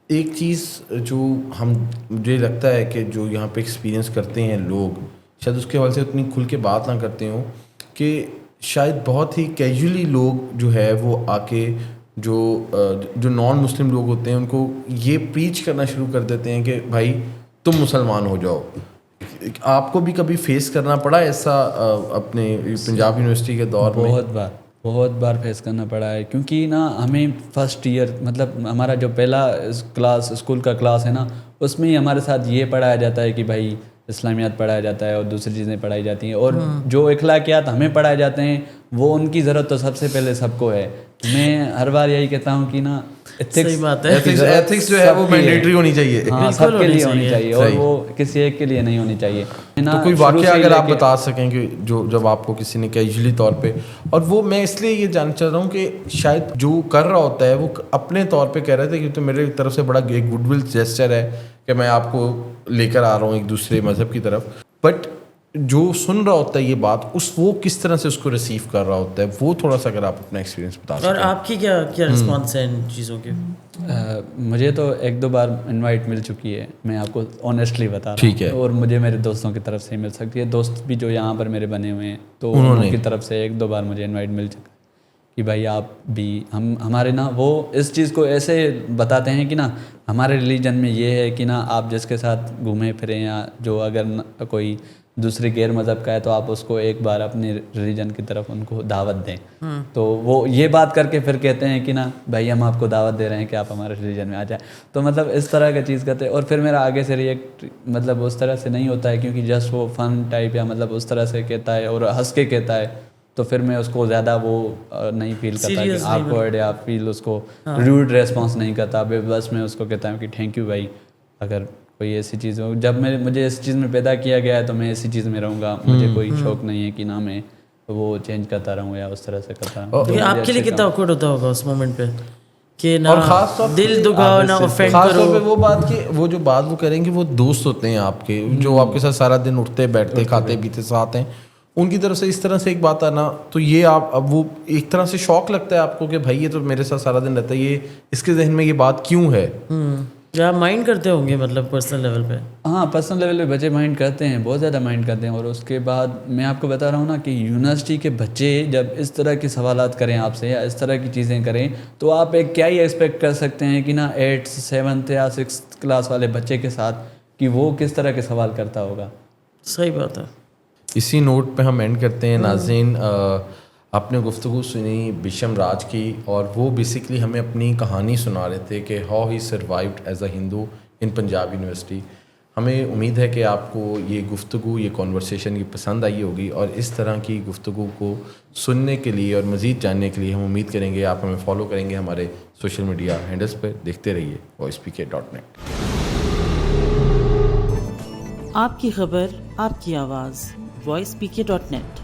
एक चीज़ जो मुझे लगता है कि जो यहाँ पे एक्सपीरियंस करते हैं लोग, शायद उसके हवाले से उतनी खुल के बात ना करते हों कि शायद बहुत ही कैजुअली लोग जो है वो आके जो नॉन मुस्लिम लोग होते हैं उनको ये प्रीच करना शुरू कर देते हैं कि भाई तुम मुसलमान हो जाओ। आपको भी कभी फेस करना पड़ा ऐसा अपने पंजाब यूनिवर्सिटी के दौर में? बहुत बार फेस करना पड़ा है, क्योंकि ना हमें फर्स्ट ईयर मतलब हमारा जो पहला क्लास स्कूल का क्लास है ना, उसमें ही हमारे साथ ये पढ़ाया जाता है कि भाई इस्लामियात पढ़ाया जाता है और दूसरी चीज़ें पढ़ाई जाती हैं, और जो इखलाकियात हमें पढ़ाए जाते हैं वो उनकी ज़रूरत तो सबसे पहले सबको है। मैं हर बार यही कहता हूँ कि ना सही बात है, एथिक्स जो है वो मैंडेटरी होनी चाहिए, हाँ, सबके लिए होनी चाहिए और वो किसी एक के लिए नहीं होनी चाहिए। तो कोई वाकया अगर आप बता सकें कि जो जब आपको किसी ने कैजुअली तौर पे, और वो मैं इसलिए ये जानना चाह रहा हूँ कि शायद जो कर रहा होता है वो अपने तौर पे कह रहे थे कि तो मेरे तरफ से बड़ा एक गुडविल जेस्चर है कि मैं आपको लेकर आ रहा हूँ एक दूसरे मज़हब की तरफ, बट जो सुन रहा होता है ये बात वो किस तरह से उसको रिसीव कर रहा होता है, वो थोड़ा सा अगर आप अपना एक्सपीरियंस बता सकें। और आपकी क्या रिस्पॉन्स है इन चीज़ों के? मुझे तो 1-2 बार इनवाइट मिल चुकी है, मैं आपको ऑनेस्टली बता रहा हूँ, ठीक है। और मुझे मेरे दोस्तों की तरफ से मिल सकती है। दोस्त भी जो यहाँ पर मेरे बने हुए हैं तो उनकी तरफ से 1-2 बार मुझे इनवाइट मिल चुका कि भाई आप भी हमारे ना वो इस चीज़ को ऐसे बताते हैं कि ना हमारे रिलीजन में ये है कि ना आप जिसके साथ घूमें फिरें या जो अगर कोई दूसरे गैर मज़हब का है तो आप उसको एक बार अपने रिलीजन की तरफ उनको दावत दें। तो वो ये बात करके फिर कहते हैं कि ना भाई हम आपको दावत दे रहे हैं कि आप हमारे रिलीजन में आ जाए। तो मतलब इस तरह का चीज़ करते हैं, और फिर मेरा आगे से रिएक्ट मतलब उस तरह से नहीं होता है, क्योंकि जस्ट वो फन टाइप या मतलब उस तरह से कहता है और हंस के कहता है, तो फिर मैं उसको ज़्यादा वो नहीं फील करता कि ऑकवर्ड या फील उसको रूड रेस्पॉन्स नहीं करता। बस मैं उसको कहता हूँ कि थैंक यू भाई, अगर कोई ऐसी चीज़ हो, जब मुझे इस चीज़ में पैदा किया गया है तो मैं इसी चीज़ में रहूँगा। मुझे कोई शौक नहीं है कि ना मैं वो चेंज करता रहूँ या उस तरह से करता रहूँ। तो आपके लिए कितना ऑकवर्ड होता होगा उस मोमेंट पे कि ना और खास तौर दिल दुखाओ ना ऑफेंड करो। खास तौर पे वो जो बात वो करेंगे वो दोस्त होते हैं आपके, जो आपके साथ सारा दिन उठते बैठते खाते पीते साथ हैं, उनकी तरफ से इस तरह से एक बात आना, तो ये आप अब वो एक तरह से शौक लगता है आपको कि भाई ये तो मेरे साथ सारा दिन रहता है, ये इसके जहन में ये बात क्यों है। क्या माइंड करते होंगे मतलब पर्सनल लेवल पे? हाँ, पर्सनल लेवल पे बच्चे माइंड करते हैं, बहुत ज़्यादा माइंड करते हैं। और उसके बाद मैं आपको बता रहा हूँ ना कि यूनिवर्सिटी के बच्चे जब इस तरह के सवालात करें आपसे या इस तरह की चीज़ें करें, तो आप एक क्या ही एक्सपेक्ट कर सकते हैं कि ना 8th 7th या 6th क्लास वाले बच्चे के साथ कि वो किस तरह के सवाल करता होगा। सही बात है। इसी नोट पे हम एंड करते हैं। नाज़रीन, आपने गुफ्तगू सुनी बिशम राज की, और वो बेसिकली हमें अपनी कहानी सुना रहे थे कि how he survived as a Hindu in Punjab University. हमें उम्मीद है कि आपको ये गुफ्तगू, ये कॉन्वर्सेशन की पसंद आई होगी, और इस तरह की गुफ्तगू को सुनने के लिए और मज़ीद जानने के लिए हम उम्मीद करेंगे आप हमें फॉलो करेंगे हमारे सोशल मीडिया हैंडल्स पर। देखते रहिए voicepk.net। आपकी खबर, आपकी आवाज़, voicepk.net।